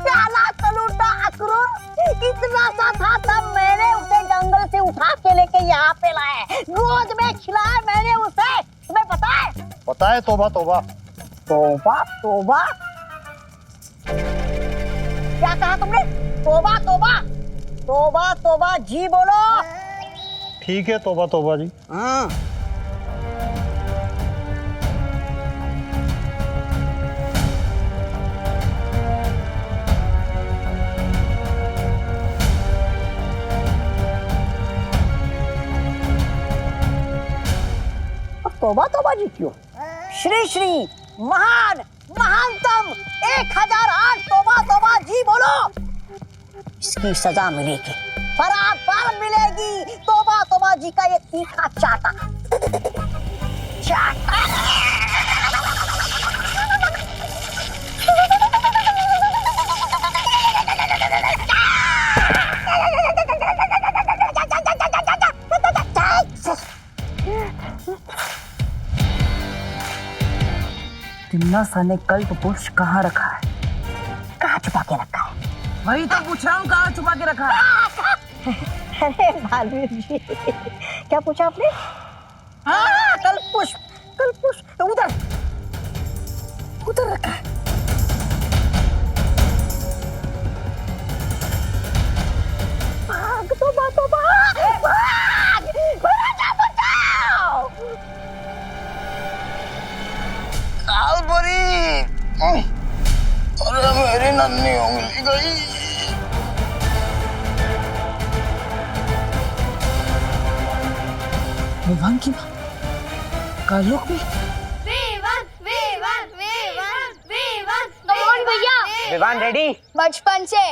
K: काला कलूटा अक्रूर इतना सा था, तब मैंने उसे जंगल से उठा के लेके यहाँ पे लाया, गोद में खिलाया मैंने उसे। तुम्हें पता है?
J: पता है। तौबा तौबा
K: तौबा तौबा, क्या कहा तुमने? तौबा तौबा तौबा तौबा जी बोलो।
J: ठीक है, तौबा तौबा जी।
K: हाँ तौबा तौबा जी क्यों? श्री श्री महान महानतम 1008 तौबा तौबा जी बोलो। इसकी सजा मिलेगी, बराबर मिलेगी। तोबा तोबा जी का ये तीखा चाटा चाटा।
H: तिम्नासा ने कल्प पुष्प कहाँ रखा है?
K: कहाँ छुपा के रखा है?
H: वही तो पूछ रहा हूँ, कहाँ छुपा के रखा है?
K: अरे बालवीर जी, क्या पूछा आपने? हाँ, कल्प पुष्प उधर उधर रखा है। भाग तो भाग, बचाओ बचाओ।
B: कालपरी, अरे मेरी नन्ही उंगली गई।
H: विवान की माँ कालोक में?
L: कौन भैया?
N: विवान रेडी?
L: बचपन से।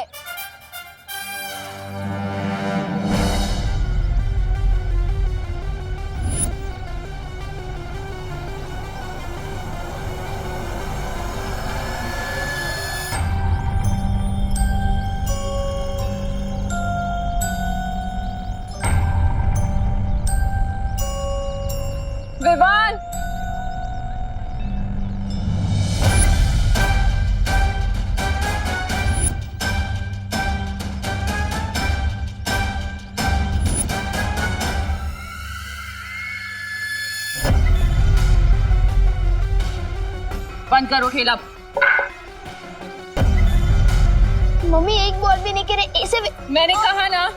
M: विवान,
G: बंद करो खेल अब।
L: मम्मी एक बॉल भी नहीं करे ऐसे भी।
M: मैंने कहा ना,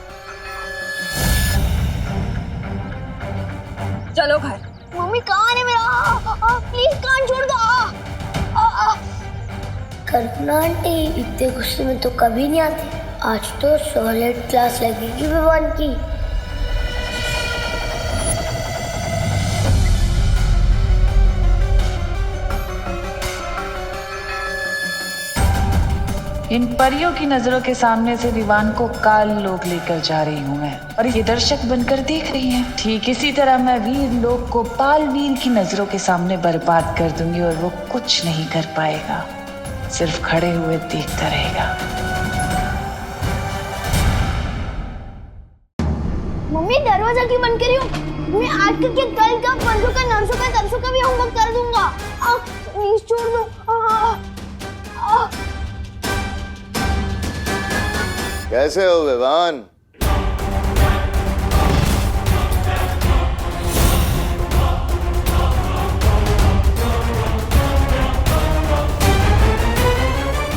M: चलो घर।
L: मम्मी कहाँ है मेरा? प्लीज कान छोड़ दो।
O: कल्पना आंटी इतने गुस्से में तो कभी नहीं आती। आज तो सॉलिड क्लास लगेगी विवान की।
P: इन परियों की नजरों के सामने से विवान को काल लोक लेकर जा रही हूँ मैं, और ये दर्शक बनकर देख रही हैं। ठीक इसी तरह मैं वीर लोक को पाल वीर की नजरों के सामने बर्बाद कर दूंगी और वो कुछ नहीं कर पाएगा, सिर्फ खड़े हुए देखता रहेगा।
L: मम्मी दरवाजा क्यों बंद करी हो? मैं आज के कल का परसों का नरसों का तरसों का भी होमवर्क कर दूंगा। प्लीज छोड़ दो।
J: कैसे हो विवान?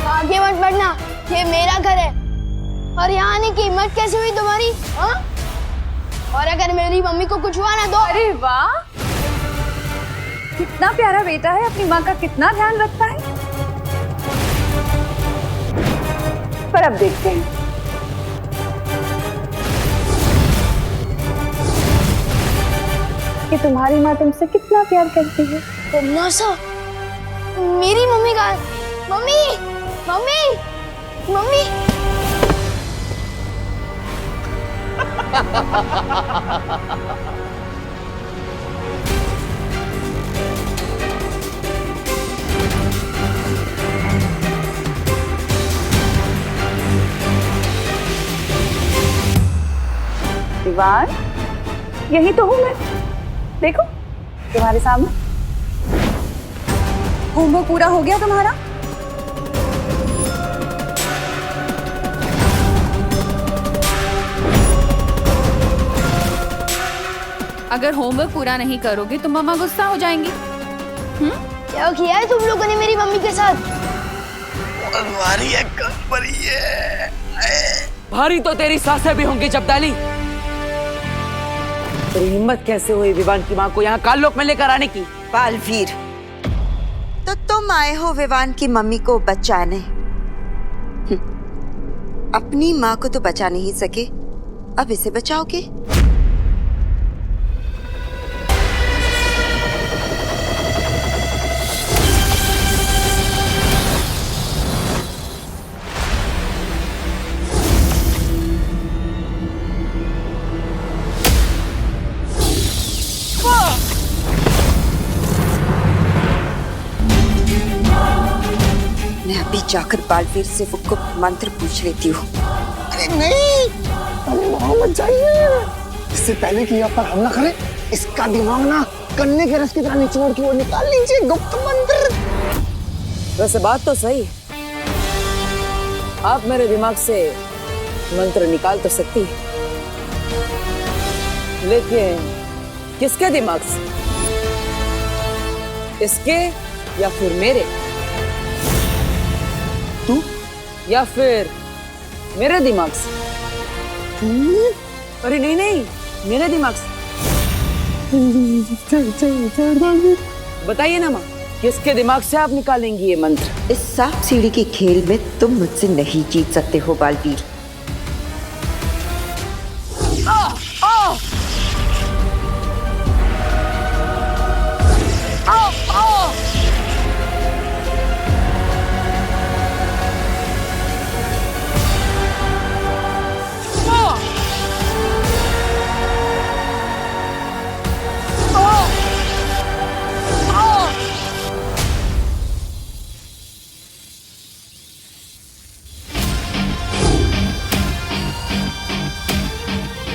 L: आगे मत बढ़ना, ये मेरा घर है। और यहाँ आने की हिम्मत कैसे हुई तुम्हारी? हाँ? और अगर मेरी मम्मी को कुछ हुआ ना तो?
M: अरे वाह, कितना प्यारा बेटा है, अपनी माँ का कितना ध्यान रखता है। पर अब देखते हैं। कि तुम्हारी माँ तुमसे कितना प्यार करती है।
L: तुमनासा, मेरी मम्मी का। Mummy, mummy, mummy.
M: विवान, यही तो हूँ मैं, देखो तुम्हारे सामने। होमवर्क पूरा हो गया तुम्हारा?
G: अगर होमवर्क पूरा नहीं करोगे तो मम्मा गुस्सा हो जाएंगी।
L: क्या किया है तुम लोगों ने मेरी मम्मी के साथ?
B: भारी है पर ये
D: भारी तो तेरी सासें भी होंगी जब्दाली। तेरी हिम्मत कैसे हुई विवान की माँ को यहाँ काललोक में लेकर आने की?
I: बालवीर, तो तुम आए हो विवान की मम्मी को बचाने। अपनी माँ को तो बचा नहीं सके, अब इसे बचाओगे? जाकर बालवीर से वो गुप्त मंत्र पूछ लेती हूँ।
Q: अरे नहीं, अरे वहां मत जाइए। इससे पहले कि आप पर हमला करे, इसका दिमाग ना गन्ने के रस की तरह निचोड़ की ओर निकाल लीजिए। गुप्त मंत्र।
D: वैसे बात तो सही, आप मेरे दिमाग से मंत्र निकाल तो सकती है, लेकिन किसके दिमाग से? इसके या फिर मेरे?
Q: तू
D: या फिर मेरे दिमाग से? अरे नहीं नहीं, मेरे दिमाग से। बताइए ना माँ, किसके दिमाग से आप निकालेंगी ये मंत्र?
I: इस सांप सीढ़ी के खेल में तुम मुझसे नहीं जीत सकते हो बालवीर।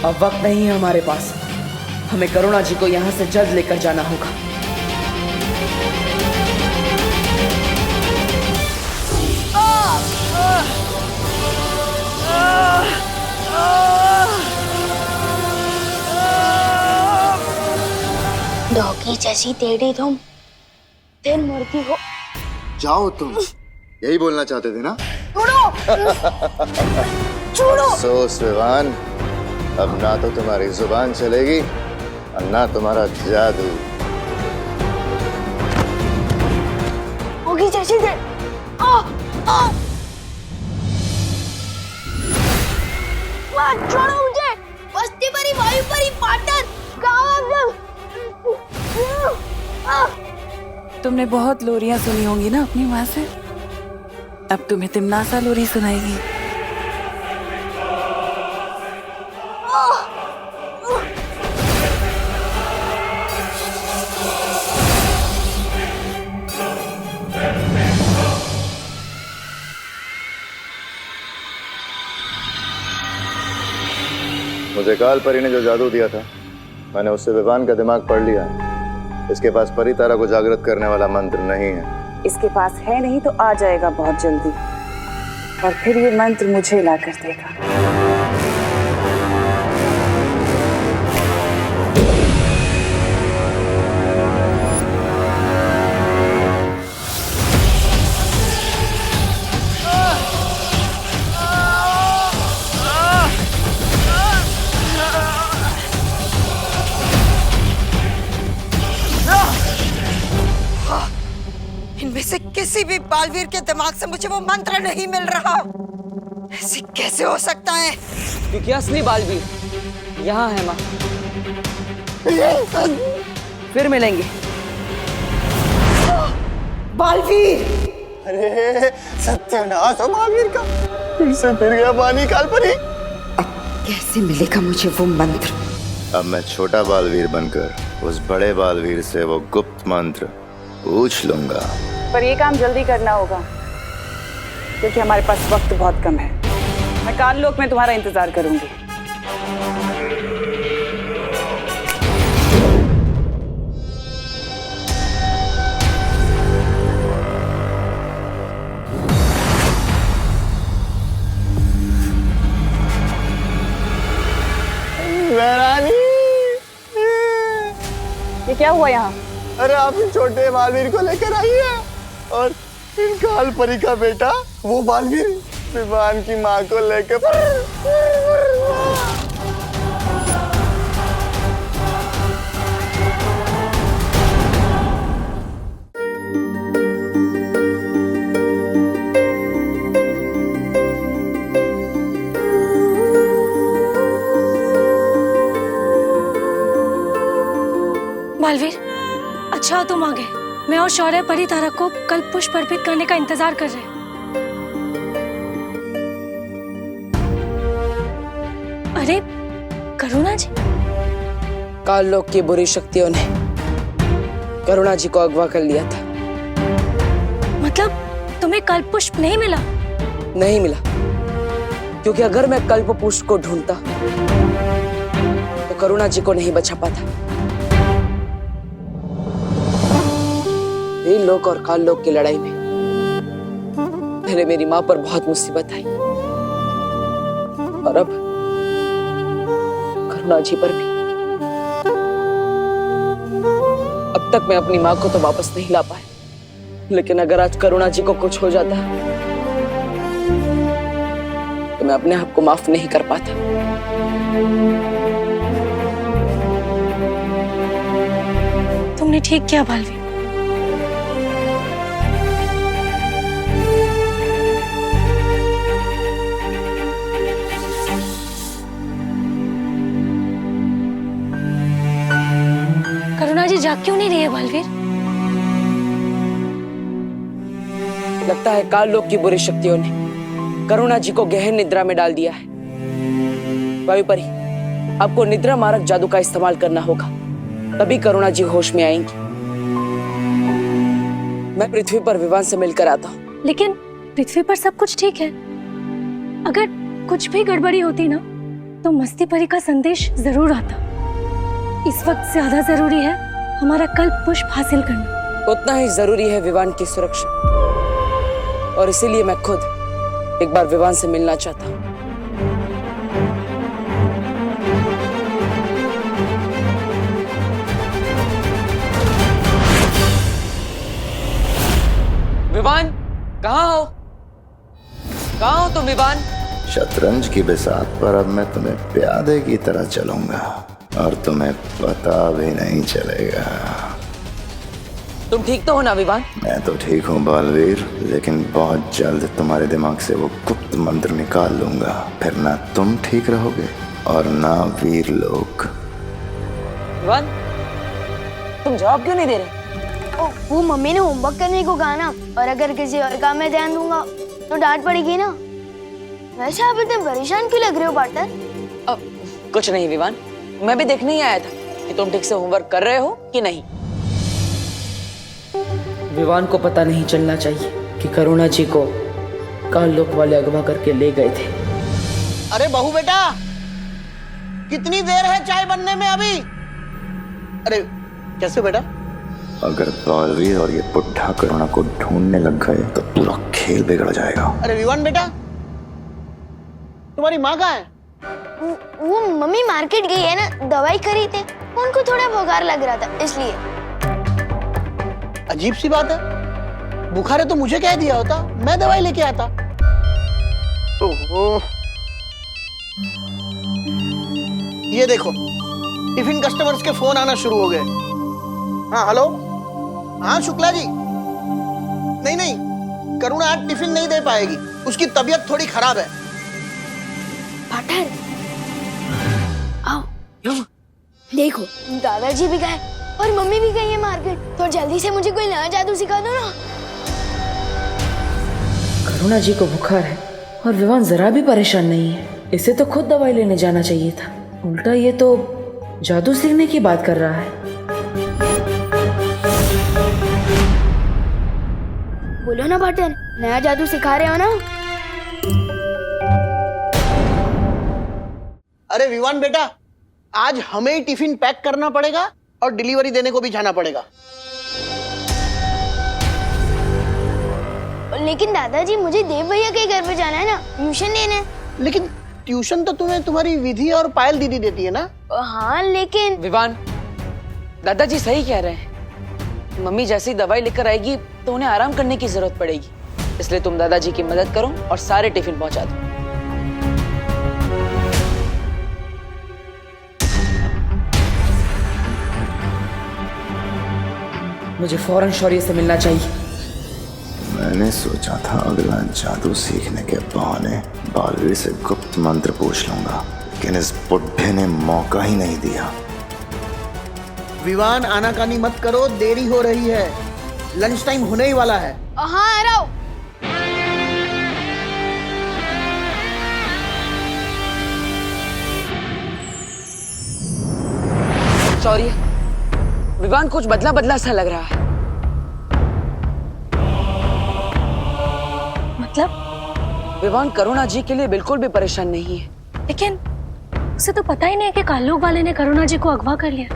D: अब वक्त नहीं है हमारे पास, हमें करुणा जी को यहाँ से जल्द लेकर जाना होगा।
O: डॉगी जैसी टेढ़ी तुम फिर मुड़ती हो।
J: जाओ तुम, यही बोलना चाहते थे ना?
O: छोड़ो।
J: अफसोस विवान, अब ना तो तुम्हारी जुबान चलेगी और ना तुम्हारा जादू।
O: डॉगी जैसी दे। छोड़ो मुझे। बस्ती परी, वायु परी, पाटन, कहाँ
P: तुमने बहुत लोरियां सुनी होंगी ना अपनी माँ से, अब तुम्हें तिमनासा लोरी सुनाएगी।
J: मुझे काल परी ने जो जादू दिया था, मैंने उससे विवान का दिमाग पढ़ लिया। इसके पास परितारा को जागृत करने वाला मंत्र नहीं है।
H: इसके पास है नहीं तो आ जाएगा बहुत जल्दी, और फिर ये मंत्र मुझे ला कर देगा।
I: इनमें से किसी भी बालवीर के दिमाग से मुझे वो मंत्र नहीं मिल रहा। ऐसे कैसे हो सकता है?
D: क्योंकि असली बालवीर यहाँ है माँ। फिर मिलेंगे।
I: बालवीर!
Q: अरे सत्यानाश हो बालवीर का, फिर से फिर गया पानी काल परी।
I: अब कैसे मिलेगा मुझे वो मंत्र?
J: अब मैं छोटा बालवीर बनकर उस बड़े बालवीर से वो गुप्त मंत्र पूछ लूंगा।
H: पर ये काम जल्दी करना होगा, क्योंकि हमारे पास वक्त बहुत कम है। मैं काल लोक में तुम्हारा इंतजार करूंगी। ये क्या हुआ यहाँ?
Q: अरे आप इन छोटे बालवीर को लेकर आई है, और इन काल परी का बेटा वो बालवीर विवान की माँ को लेकर।
G: बालवीर, अच्छा तुम आ गए। मैं और शौर्य परितारा को कल पुष्प अर्पित करने का इंतजार कर रहे हैं। अरे करुणा जी?
D: काल लोक की बुरी शक्तियों ने करुणा जी को अगवा कर लिया था।
G: मतलब तुम्हें कल्प पुष्प नहीं मिला?
D: नहीं मिला, क्योंकि अगर मैं कल्प पुष्प को ढूंढता तो करुणा जी को नहीं बचा पाता। वीर लोक और काल लोक की लड़ाई में पहले मेरी मां पर बहुत मुसीबत आई और अब करुणा जी पर भी। अब तक मैं अपनी मां को तो वापस नहीं ला पाया, लेकिन अगर आज करुणा जी को कुछ हो जाता तो मैं अपने आप को माफ नहीं कर पाता।
G: तुमने ठीक किया बालवीर। करुणा जी जाग क्यों नहीं रही है बालवीर?
D: लगता है काल लोक की बुरी शक्तियों ने करुणा जी को गहन निद्रा में डाल दिया है। वायुपरी, आपको निद्रा मारक जादू का इस्तेमाल करना होगा, तभी करुणा जी होश में आएंगी। मैं पृथ्वी पर विवान से मिलकर आता हूँ।
G: लेकिन पृथ्वी पर सब कुछ ठीक है। अगर कुछ भी गड़बड़ी होती ना तो मस्ती परी का संदेश जरूर आता। इस वक्त ज्यादा जरूरी है हमारा कल्प पुष्प हासिल करना।
D: उतना ही जरूरी है विवान की सुरक्षा, और इसीलिए मैं खुद एक बार विवान से मिलना चाहता हूँ। विवान, कहाँ हो? कहाँ हो तुम विवान?
J: शतरंज की बिसात पर अब मैं तुम्हें प्यादे की तरह चलूंगा और तुम्हें पता भी नहीं चलेगा।
D: तुम ठीक तो हो ना विवान?
J: मैं तो ठीक हूँ बालवीर, लेकिन बहुत जल्द तुम्हारे दिमाग से वो गुप्त मंत्र निकाल लूंगा। फिर ना तुम ठीक रहोगे और ना वीर लोग।
D: विवान, तुम जवाब क्यों नहीं दे रहे?
L: वो मम्मी ने होमवर्क करने को कहा ना, और अगर किसी और काम में ध्यान दूंगा तो डांट पड़ेगी ना। वैसे आप इतने परेशान क्यों लग रहे हो पार्टनर?
D: कुछ नहीं विवान, मैं भी देखने ही आया था कि तुम ठीक से होमवर्क कर रहे हो कि नहीं। विवान को पता नहीं चलना चाहिए कि करुणा जी को काल लोक वाले अगवा करके ले गए थे।
K: अरे बहू बेटा, कितनी देर है चाय बनने में अभी? अरे कैसे बेटा?
J: अगर बालवीर और ये बुढ़ा करुणा को ढूंढने लग गए तो पूरा खेल बिगड़ जाएगा।
K: अरे विवान बेटा, तुम्हारी माँ कहाँ है?
L: वो मम्मी मार्केट गई है ना, दवाई खरीदे। उनको थोड़ा बुखार लग रहा था इसलिए।
K: अजीब सी बात है, बुखार है तो मुझे कह दिया होता, मैं दवाई लेके आता। ओहो, ये देखो टिफिन कस्टमर्स के फोन आना शुरू हो गए। हाँ हेलो, हाँ शुक्ला जी। नहीं, करुणा आज टिफिन नहीं दे पाएगी, उसकी तबीयत थोड़ी खराब है।
L: पार्टनर आओ, देखो दादाजी भी गए और मम्मी भी गई है मार्केट, तो जल्दी से मुझे कोई नया जादू सिखा दो ना।
D: करुणा जी को बुखार है और विवान जरा भी परेशान नहीं है। इसे तो खुद दवाई लेने जाना चाहिए था, उल्टा ये तो जादू सीखने की बात कर रहा है।
L: बोलो ना पार्टनर, नया जादू सिखा रहे हो ना?
K: अरे विवान बेटा, आज हमें ही टिफिन पैक करना पड़ेगा और डिलीवरी देने को भी जाना पड़ेगा।
L: लेकिन दादाजी मुझे देव भैया के घर पे जाना है ना, ट्यूशन लेने।
K: लेकिन ट्यूशन तो तुम्हें तुम्हारी विधि और पायल दीदी देती है ना?
L: हाँ लेकिन
D: विवान, दादाजी सही कह रहे हैं। मम्मी जैसी दवाई लेकर आएगी तो उन्हें आराम करने की जरूरत पड़ेगी, इसलिए तुम दादाजी की मदद करो और सारे टिफिन पहुंचा दो। मुझे फौरन शौर्य से मिलना चाहिए।
J: मैंने सोचा था अगला जादू सीखने के बहाने बालवीर से गुप्त मंत्र पूछ लूंगा, लेकिन इस बुढ़े ने मौका ही नहीं दिया।
K: विवान आनाकानी मत करो, देरी हो रही है, लंच टाइम होने ही वाला है।
L: हाँ आ रहा हूं।
D: शौर्य, विवान कुछ बदला बदला सा लग रहा है।
G: मतलब?
D: विवान करुणा जी के लिए बिल्कुल भी परेशान नहीं है।
G: लेकिन उसे तो पता ही नहीं है कि कालोग वाले ने करुणा जी को अगवा कर लिया,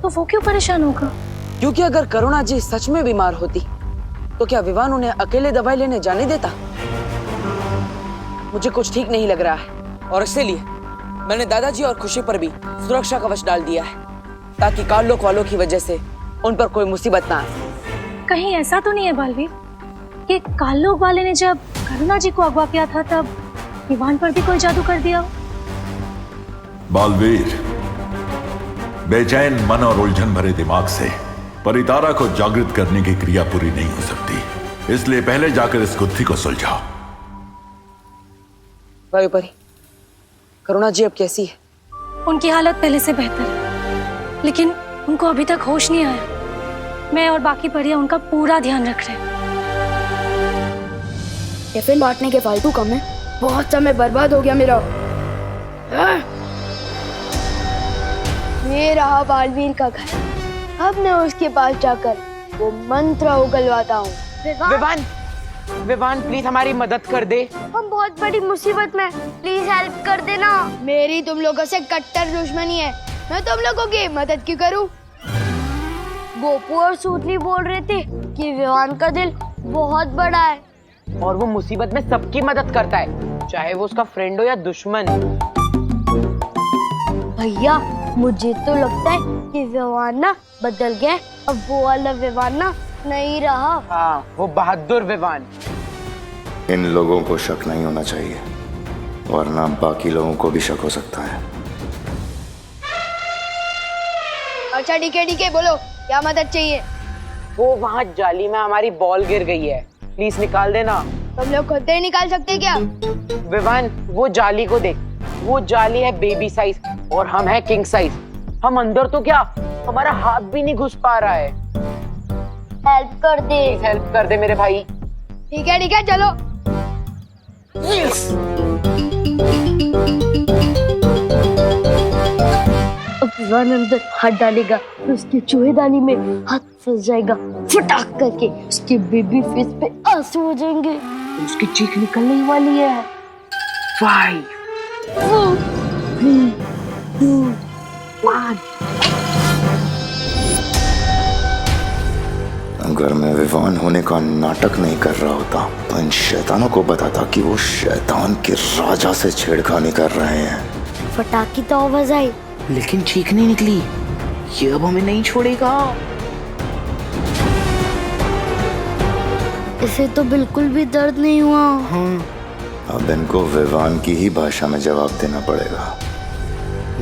G: तो वो क्यों परेशान होगा?
D: क्योंकि अगर करुणा जी सच में बीमार होती तो क्या विवान उन्हें अकेले दवाई लेने जाने देता? मुझे कुछ ठीक नहीं लग रहा है और इसीलिए मैंने दादाजी और खुशी पर भी सुरक्षा कवच डाल दिया है ताकि कालोक वालों की वजह से उन पर कोई मुसीबत ना आए।
G: कहीं ऐसा तो नहीं है बालवीर कि कालोग वाले ने जब करुणा जी को अगवा किया था तब विवान पर भी कोई जादू कर दिया हो?
E: बालवीर, बेचैन मन और उलझन भरे दिमाग से परितारा को जागृत करने की क्रिया पूरी नहीं हो सकती, इसलिए पहले जाकर इस गुत्थी को सुलझाओ।
D: वायुपरी, करुणा जी अब कैसी है?
G: उनकी हालत पहले से बेहतर है, लेकिन उनको अभी तक होश नहीं आया। मैं और बाकी परियां उनका पूरा ध्यान रख रहे हैं।
A: टिफिन बांटने के फालतू काम में बहुत समय बर्बाद हो गया मेरा। ये रहा बालवीर का घर। अब मैं उसके पास जाकर वो मंत्र उगलवाता हूँ।
N: विवान, विवान प्लीज हमारी मदद कर दे।
O: हम बहुत बड़ी मुसीबत में, प्लीज हेल्प कर देना।
L: मेरी तुम लोगों से कट्टर दुश्मनी है, मैं तुम लोगों की मदद क्यों करूं?
O: गोपू और सूतली बोल रहे थे कि विवान का दिल बहुत बड़ा है
N: और वो मुसीबत में सबकी मदद करता है, चाहे वो उसका फ्रेंड हो या दुश्मन।
O: भैया मुझे तो लगता है कि विवान ना बदल गया, अब वो वाला विवान ना नहीं रहा।
N: हाँ, वो बहादुर विवान।
J: इन लोगों को शक नहीं होना चाहिए, वरना बाकी लोगों को भी शक हो सकता है।
L: अच्छा ठीक है, बोलो क्या मदद चाहिए?
N: वो वहाँ जाली में हमारी बॉल गिर गई है, प्लीज निकाल देना।
L: तुम लोग खुद ही निकाल सकते क्या?
N: विवान वो जाली को देख, वो जाली है बेबी साइज और हम है किंग साइज। हम अंदर तो क्या, हमारा हाथ भी नहीं घुस पा रहा है।
O: हेल्प कर दे,
N: हेल्प कर दे मेरे भाई।
L: ठीक है चलो।
O: अब विवान अंदर हाथ डालेगा तो उसकी चूहेदानी में हाथ फंस जाएगा, फटाक करके उसके बेबी फेस पे आंसू हो जाएंगे,
N: उसकी चीख निकलने ही वाली है। 5
O: 4 3 2 1।
J: अगर मैं विवान होने का नाटक नहीं कर रहा होता तो इन शैतानों को बताता कि वो शैतान के राजा से छेड़खानी कर रहे हैं।
O: फटाक की तो आवाज आई,
N: लेकिन चीख नहीं निकली। ये अब हमें नहीं छोड़ेगा।
O: इसे तो बिल्कुल भी दर्द नहीं हुआ।
J: हाँ, अब इनको विवान की ही भाषा में जवाब देना पड़ेगा।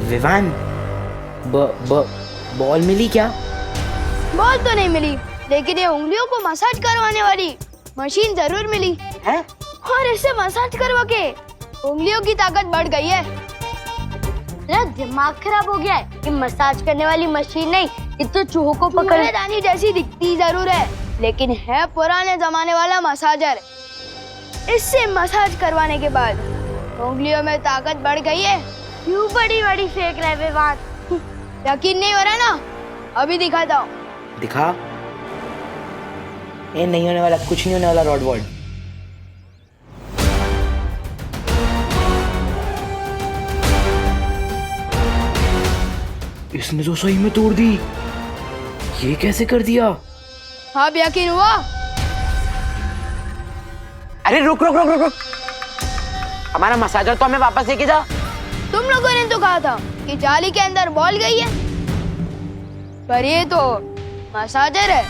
N: विवान, बॉल मिली क्या?
L: बॉल तो नहीं मिली, लेकिन ये उंगलियों को मसाज करवाने वाली मशीन जरूर मिली
N: है।
L: और इससे मसाज करवा के उंगलियों की ताकत बढ़ गई है।
O: तेरा दिमाग खराब हो गया है? ये मसाज करने वाली मशीन नहीं, ये तो चूहों को पकड़
L: चूहेदानी जैसी दिखती जरूर है, लेकिन है पुराने जमाने वाला मसाजर। इससे मसाज करवाने के बाद उंगलियों में ताकत बढ़ गई है।
O: क्यों बड़ी बड़ी फेंक रहे विवान?
L: यकीन नहीं हो रहा ना? अभी दिखाता हूँ।
N: दिखा। ये नहीं होने वाला, कुछ नहीं होने वाला रॉड वर्ड। इसने तो सही में तोड़ दी। ये कैसे कर दिया?
L: अब यकीन हुआ?
N: अरे रुक रुक रुक रुक रुक, हमारा मसाजर तो हमें वापस लेके जा।
L: तुम लोगों ने तो कहा था कि जाली के अंदर बॉल गई है, पर ये तो मसाजर है।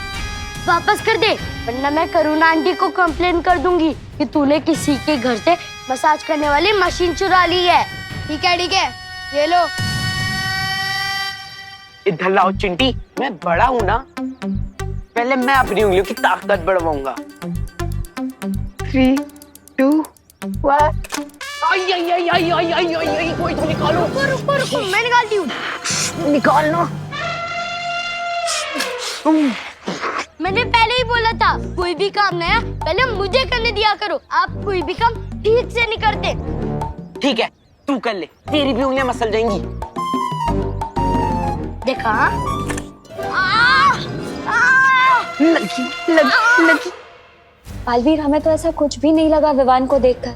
O: वापस कर दे, वरना मैं करुणा आंटी को कंप्लेन कर दूंगी कि तूने किसी के घर से मसाज करने वाली मशीन चुरा ली है।
L: ठीक है, ये लो।
N: इधर लाओ चिंटी, मैं बड़ा हूँ ना, पहले मैं अपनी उंगलियों की ताकत बढ़वाऊंगा। 3 2 1। कोई तो निकालो।
L: रुको, मैं निकालती हूँ।
N: निकालना।
O: मैंने पहले ही बोला था, कोई भी काम नया पहले मुझे करने दिया करो। आप कोई भी काम ठीक से नहीं करते।
N: ठीक है, तू कर ले, तेरी भी उंगलियां मसल जाएंगी।
O: देखा?
N: लगी।
F: बालवीर, हमें तो ऐसा कुछ भी नहीं लगा विवान को देखकर।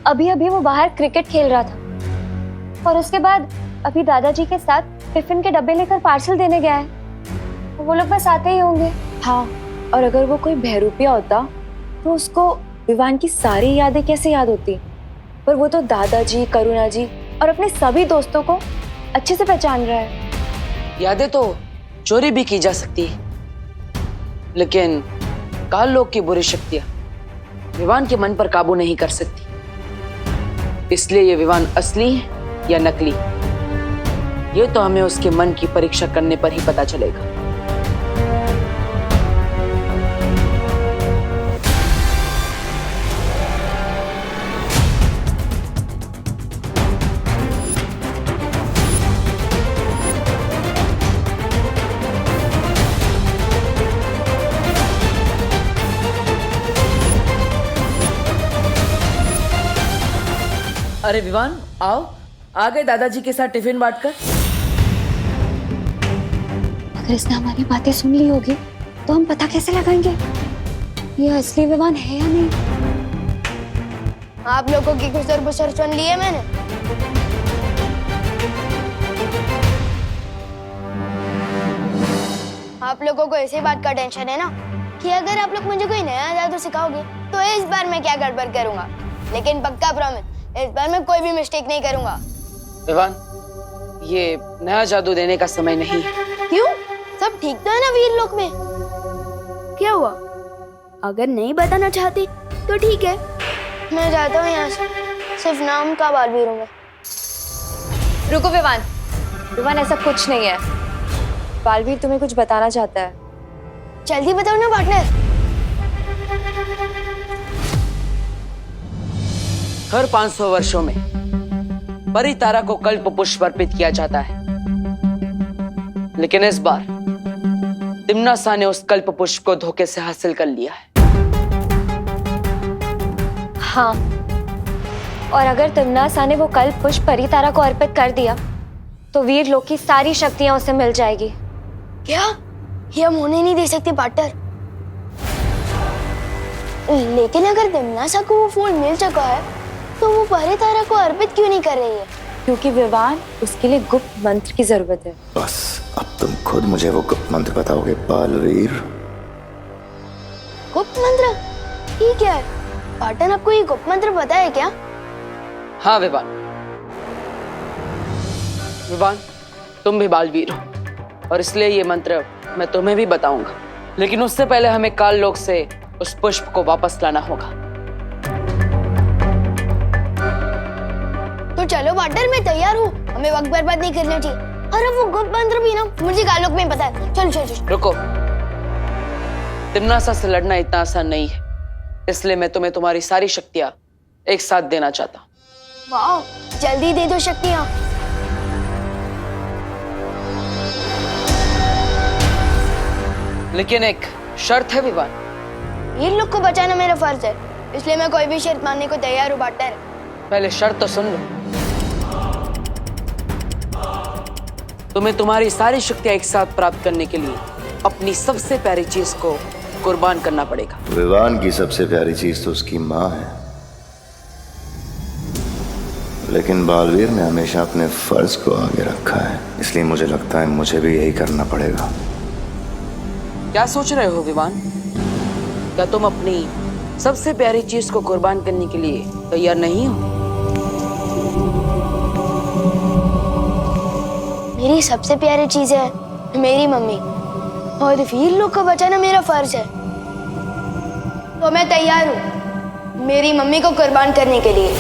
F: अभी अभी वो बाहर क्रिकेट खेल रहा था और उसके बाद अभी दादाजी के साथ टिफिन के डब्बे लेकर पार्सल देने गया है। वो लोग बस आते ही होंगे।
G: हाँ, और अगर वो कोई बहरूपिया होता तो उसको विवान की सारी यादें कैसे याद होती? पर वो तो दादाजी, करुणा जी और अपने सभी दोस्तों को अच्छे से पहचान रहा है।
D: यादें तो चोरी भी की जा सकती है, लेकिन काल लोग की बुरी शक्तियां विवान के मन पर काबू नहीं कर सकती। इसलिए ये विवान असली है या नकली, ये तो हमें उसके मन की परीक्षा करने पर ही पता चलेगा। अरे विवान, आओ, आ गए दादाजी के साथ टिफिन बांटकर।
F: अगर इसने हमारी बातें सुन ली होगी तो हम पता कैसे लगाएंगे ये असली विवान है या नहीं?
O: आप लोगों की गुजर बसर सुन ली है मैंने। आप लोगों को इसी बात का टेंशन है ना कि अगर आप लोग मुझे कोई नया जादू सिखाओगे तो इस बार मैं क्या गड़बड़ करूंगा, लेकिन पक्का प्रॉमिस इस बार मैं कोई भी मिस्टेक नहीं करूंगा।
D: विवान, ये नया जादू देने का समय नहीं है।
O: क्यों? सब ठीक तो है ना वीर लोक में? क्या हुआ? अगर नहीं बताना चाहती तो ठीक है, मैं जाता हूँ यहाँ से। सिर्फ नाम का बालवीर हूँ मैं।
G: रुको विवान, विवान ऐसा कुछ नहीं है। बालवीर तुम्हें कुछ बताना चाहता है।
O: जल्दी बताओ ना पार्टनर।
D: हर 500 वर्षों में परितारा को कल्प पुष्प अर्पित किया जाता है, लेकिन इस बार तिम्नासा ने उस कल्प पुष्प को धोखे से हासिल कर लिया है।
F: हाँ, और अगर तिम्नासा ने वो कल्प पुष्प परितारा को अर्पित कर दिया तो वीर लोक की सारी शक्तियां उसे मिल जाएगी।
O: क्या? ये हम होने नहीं दे सकते पार्टनर। लेकिन अगर तिम्नासा को वो फूल मिल चुका है तो वो परितारा को अर्पित क्यों नहीं कर रही है?
G: क्योंकि विवान, उसके लिए गुप्त मंत्र की जरूरत है।
J: बस अब तुम खुद मुझे वो गुप्त मंत्र बताओगे बालवीर।
O: गुप्त मंत्र? ठीक है पार्टनर, आपको ये गुप्त मंत्र पता है क्या?
D: हाँ विवान, विवान तुम भी बालवीर हो और इसलिए ये मंत्र मैं तुम्हें भी बताऊंगा, लेकिन उससे पहले हमें काल लोक से उस पुष्प को वापस लाना होगा।
O: तो चलो पार्टनर, मैं तैयार हूँ। हमें वक्त बर्बाद नहीं करना चाहिए। अरे वो गुप्त मंत्र भी ना मुझे काल लोक में पता है। चलो चलो चलो।
D: रुको, तिम्नासा से लड़ना इतना आसान नहीं है, इसलिए मैं तुम्हें तुम्हारी सारी शक्तियां एक साथ देना चाहता हूँ।
O: वाह, जल्दी दे दो शक्तियां।
D: लेकिन एक शर्त है विवान।
O: वीर लोक को बचाना मेरा फर्ज है, इसलिए मैं कोई भी शर्त मानने को तैयार हूँ पार्टनर।
D: पहले शर्त तो सुन लो। तुम्हें तुम्हारी सारी शक्तियां एक साथ प्राप्त करने के लिए अपनी सबसे प्यारी चीज को कुर्बान करना पड़ेगा।
J: विवान की सबसे प्यारी चीज तो उसकी माँ है, लेकिन बालवीर ने हमेशा अपने फर्ज को आगे रखा है, इसलिए मुझे लगता है मुझे भी यही करना पड़ेगा।
D: क्या सोच रहे हो विवान? क्या तुम अपनी सबसे प्यारी चीज को कुर्बान करने के लिए तैयार नहीं हो?
O: मेरी सबसे प्यारी चीज है मेरी मम्मी, और वीर लोक को बचाना मेरा फर्ज है, तो मैं तैयार हूँ मेरी मम्मी को कुर्बान करने के लिए।